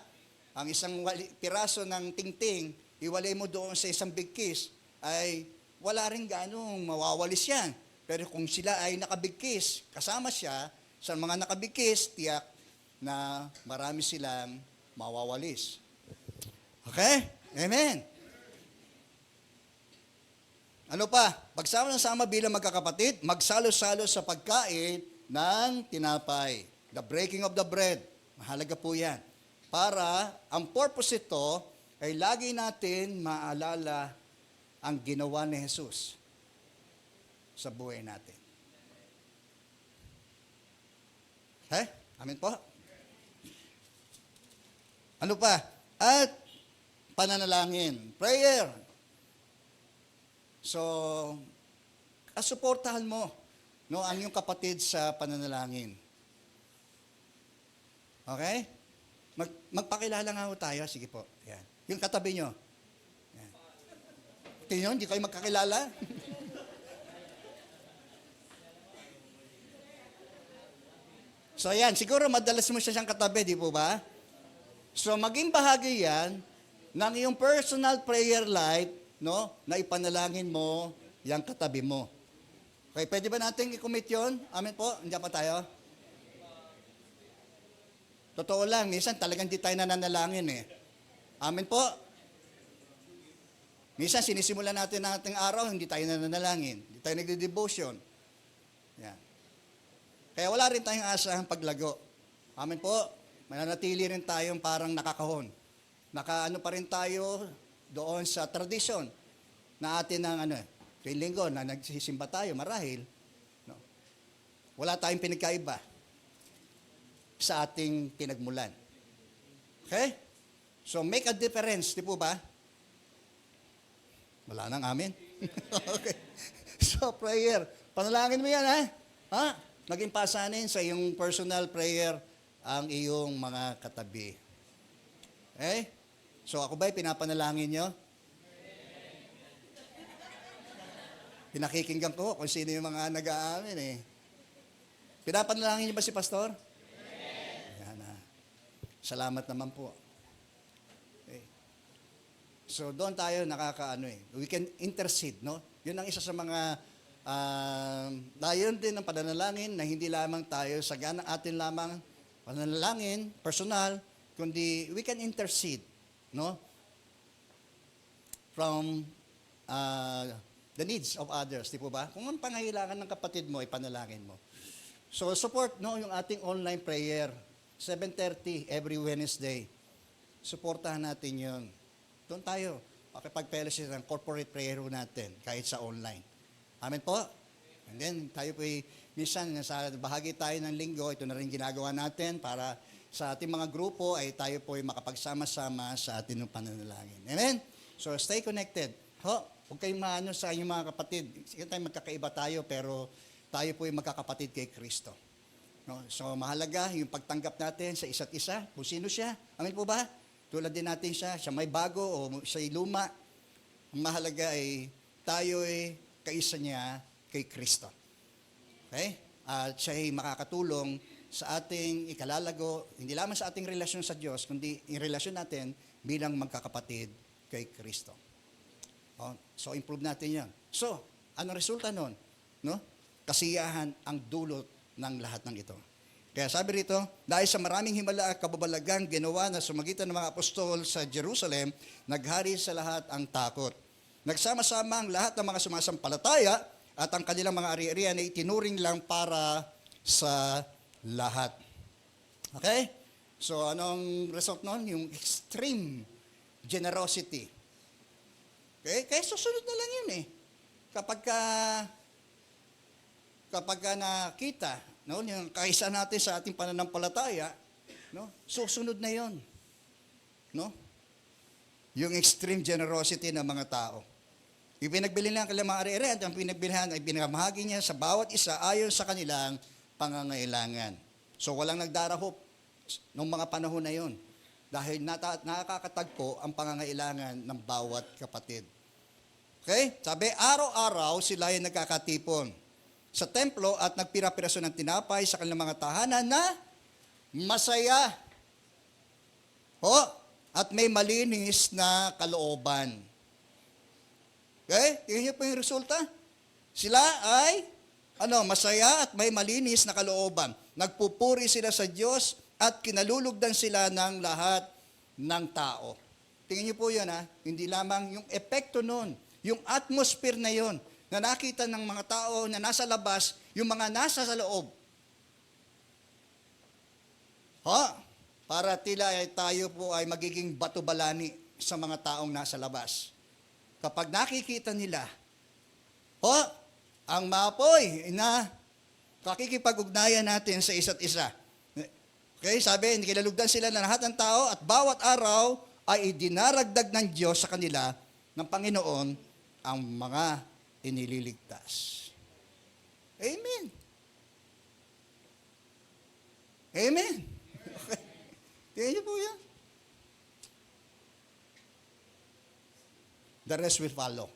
Ang isang piraso ng tingting, iwalay mo doon sa isang big kiss, ay wala rin ganong mawawalis yan. Pero kung sila ay nakabigkis, kasama siya, sa mga nakabigkis, tiyak na marami silang mawawalis. Okay? Amen. Ano pa? Pagsama-sama bilang magkakapatid, magsalo-salo sa pagkain ng tinapay. The breaking of the bread. Mahalaga po yan. Para ang purpose ito ay lagi natin maalala ang ginawa ni Jesus sa buhay natin. Okay? Amen po? Ano pa? At pananalangin. Prayer. So, suportahan mo, no, ang iyong kapatid sa pananalangin. Okay? Magpakilala nga ho tayo. Sige po. Yan. Yung katabi nyo. Yan. Tingnan, hindi kayo magkakilala? So yan, siguro madalas mo siyang katabi, di po ba? So maging bahagi yan ng iyong personal prayer life, no, na ipanalangin mo yung katabi mo. Okay, pwede ba natin i-commit yun? Amen po? Andiyan pa tayo? Totoo lang, minsan talagang di tayo nananalangin eh. Amen po? Minsan, sinisimulan natin ang ating araw, hindi tayo nananalangin, hindi tayo nagde-devotion. Yan. Kaya wala rin tayong asahang paglago. Amen po. Mananatili rin tayong parang nakakahon. Nakaano pa rin tayo doon sa tradisyon na atin ng tuwing linggo na nagsisimba tayo, marahil. No? Wala tayong pinagkaiba sa ating pinagmulan. Okay? So, make a difference, di po ba? Wala nang amin. Okay. So, prayer. Panalangin mo yan, ha? Ha? Maging pasanin sa iyong personal prayer ang iyong mga katabi. Okay? So, ako ba'y pinapanalangin nyo? Pinakikinggan ko kung sino yung mga nag-aamin eh. Pinapanalangin niyo ba si Pastor? Ayan na. Salamat naman po. Okay. So doon tayo we can intercede, no? Yun ang isa sa mga layon din ng pananalangin na hindi lamang tayo sa atin lamang pananalangin, personal, kundi we can intercede, no? From the needs of others, di po ba? Kung ang pangailangan ng kapatid mo, ipanalangin mo. So, support, no, yung ating online prayer. 7:30 every Wednesday. Suportahan natin yun. Doon tayo. Makipag-fellowship ng corporate prayer natin, kahit sa online. Amen po? And then, tayo po minsan, sa bahagi tayo ng linggo, ito na rin ginagawa natin para sa ating mga grupo ay tayo po makapagsama-sama sa ating pananalangin. Amen? So, stay connected. Huwag kayong maano sa inyong mga kapatid. Sige tayo magkakaiba tayo, pero tayo po magkakapatid kay Kristo. No? So, mahalaga yung pagtanggap natin sa isa't isa, kung sino siya. Amin po ba? Tulad din natin siya may bago o siya'y luma. Ang mahalaga ay tayo ay kaisa niya kay Kristo. Okay? At siya'y makakatulong sa ating ikalalago, hindi lamang sa ating relasyon sa Diyos, kundi yung relasyon natin bilang magkakapatid kay Kristo. So, improve natin yan. So, ano resulta nun? No? Kasiyahan ang dulot ng lahat ng ito. Kaya sabi rito, dahil sa maraming himala at kababalagang ginawa na sumagitan ng mga apostol sa Jerusalem, naghari sa lahat ang takot. Nagsama-sama ang lahat ng mga sumasampalataya at ang kanilang mga ari-arian ay itinuring lang para sa lahat. Okay? So, anong result nun? Yung extreme generosity. Okay? Kaya susunod na lang yun eh. Kapag nakita, no, yung kaisa natin sa ating pananampalataya, no, susunod na yon, no? Yung extreme generosity ng mga tao. Ipinagbili lang kanilang mga ari-ari at ang pinagbilhan ay binamahagi niya sa bawat isa ayon sa kanilang pangangailangan. So walang nagdarahop nung mga panahon na yon dahil nakakatagpo ang pangangailangan ng bawat kapatid. Okay? Sabi, araw-araw sila ay nagkakatipon sa templo at nagpira-piraso ng tinapay sa kanilang mga tahanan na masaya. At may malinis na kalooban. Okay? Tingnan niyo po yung resulta. Sila ay masaya at may malinis na kalooban. Nagpupuri sila sa Diyos at kinalulugdan sila ng lahat ng tao. Tingnan niyo po yun, hindi lamang yung epekto nun, yung atmosphere na yun, na nakita ng mga tao na nasa labas, yung mga nasa sa loob. Para tila ay tayo po ay magiging bato-balani sa mga taong nasa labas. Kapag nakikita nila, ang maapoy na kakikipag-ugnayan natin sa isa't isa. Okay, sabi, kinalugdan sila ng lahat ng tao at bawat araw ay idinaragdag ng Diyos sa kanila ng Panginoon ang mga inililigtas. Amen. Amen. Okay. Tingnan niyo po yan. The rest will follow.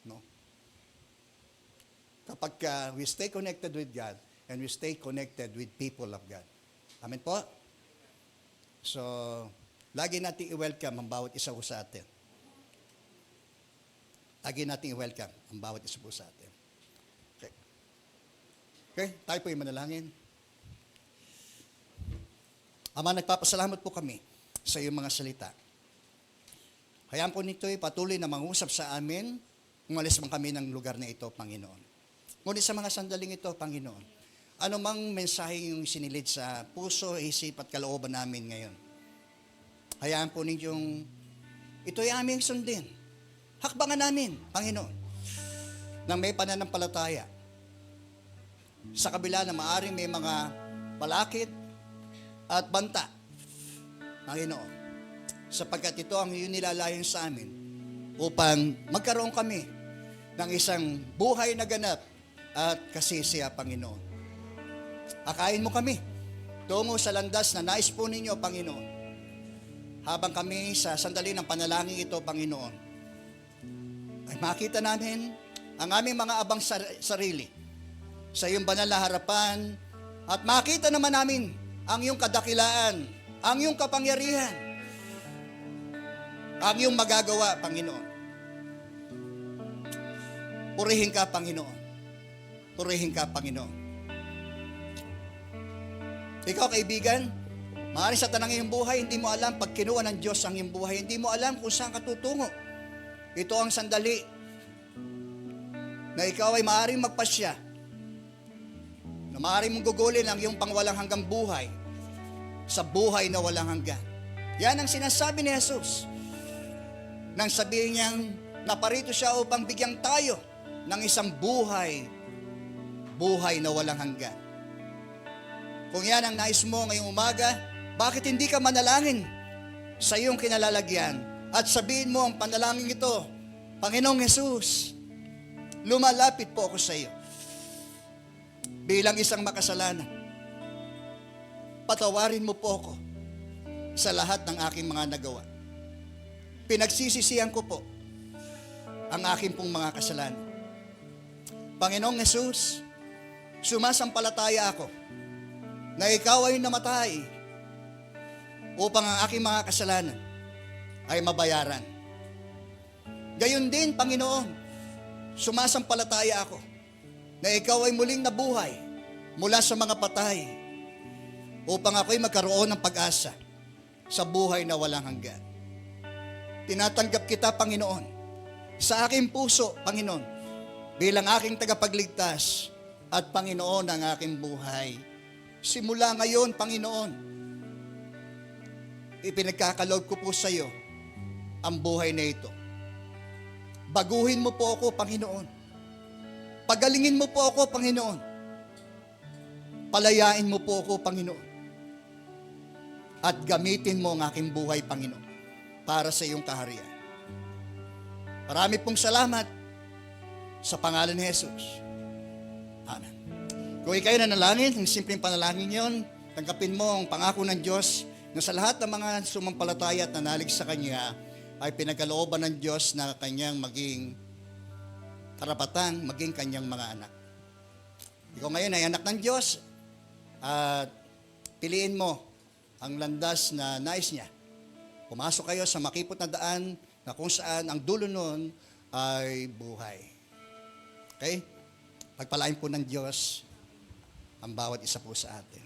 No? Kapag we stay connected with God and we stay connected with people of God. Amen po? So, lagi natin i-welcome ang bawat isa po sa atin. Lagi natin i-welcome ang bawat isa po sa atin. Okay. Okay, tayo po yung manalangin. Ama, nagpapasalamat po kami sa iyong mga salita. Hayaan po nito'y patuloy na mangusap sa amin, umalis man kami ng lugar na ito, Panginoon. Ngunit sa mga sandaling ito, Panginoon, ano mang mensahe yung sinilid sa puso, isip at kalooban namin ngayon. Hayaan po ninyong ito'y aming sundin. Hakbangan namin, Panginoon, nang may pananampalataya. Sa kabila na maaring may mga balakid at banta, Panginoon, sapagkat ito ang iyong nilalayon sa amin upang magkaroon kami ng isang buhay na ganap at kasisiya, Panginoon. Akayin mo kami tungo sa landas na nais po ninyo, Panginoon. Habang kami sa sandali ng panalangin ito, Panginoon, ay makita namin ang aming mga abang sarili sa iyong banal na harapan at makita naman namin ang iyong kadakilaan, ang iyong kapangyarihan, ang iyong magagawa, Panginoon. Purihin ka, Panginoon. Purihin ka, Panginoon. Ikaw, kaibigan, maaari sa tanang iyong buhay, hindi mo alam pag kinuha ng Diyos ang iyong buhay, hindi mo alam kung saan ka tutungo. Ito ang sandali na ikaw ay maaaring magpasya, na maaaring mong gugulin ang iyong pangwalang hanggang buhay sa buhay na walang hanggan. Yan ang sinasabi ni Jesus. Nang sabihin niyang naparito siya upang bigyan tayo ng isang buhay na walang hanggan. Kung yan ang nais mo ngayong umaga, bakit hindi ka manalangin sa iyong kinalalagyan at sabihin mo ang panalangin ito, Panginoong Jesus, lumalapit po ako sa iyo bilang isang makasalanan. Patawarin mo po ako sa lahat ng aking mga nagawa. Pinagsisisihan ko po ang aking pong mga kasalanan. Panginoong Jesus, sumasampalataya ako na ikaw ay namatay upang ang aking mga kasalanan ay mabayaran. Gayon din, Panginoon, sumasampalataya ako na ikaw ay muling nabuhay mula sa mga patay upang ako'y magkaroon ng pag-asa sa buhay na walang hanggan. Tinatanggap kita, Panginoon, sa aking puso, Panginoon, bilang aking tagapagligtas at Panginoon ng aking buhay. Simula ngayon, Panginoon, ipinagkakaloob ko po sa iyo ang buhay na ito. Baguhin mo po ako, Panginoon. Pagalingin mo po ako, Panginoon. Palayain mo po ako, Panginoon. At gamitin mo ang aking buhay, Panginoon, para sa iyong kaharian. Marami pong salamat sa pangalan ni Jesus. Amen. Kung ikaw nanalangin, ang simpleng panalangin yon, tanggapin mo ang pangako ng Diyos na sa lahat ng mga sumampalataya at nanalig sa Kanya ay pinagkalooban ng Diyos na Kanyang maging karapatan, maging Kanyang mga anak. Ikaw ngayon ay anak ng Diyos at piliin mo ang landas na nais niya. Pumasok kayo sa makipot na daan na kung saan ang dulo nun ay buhay. Okay? Pagpalain po ng Diyos ang bawat isa po sa atin.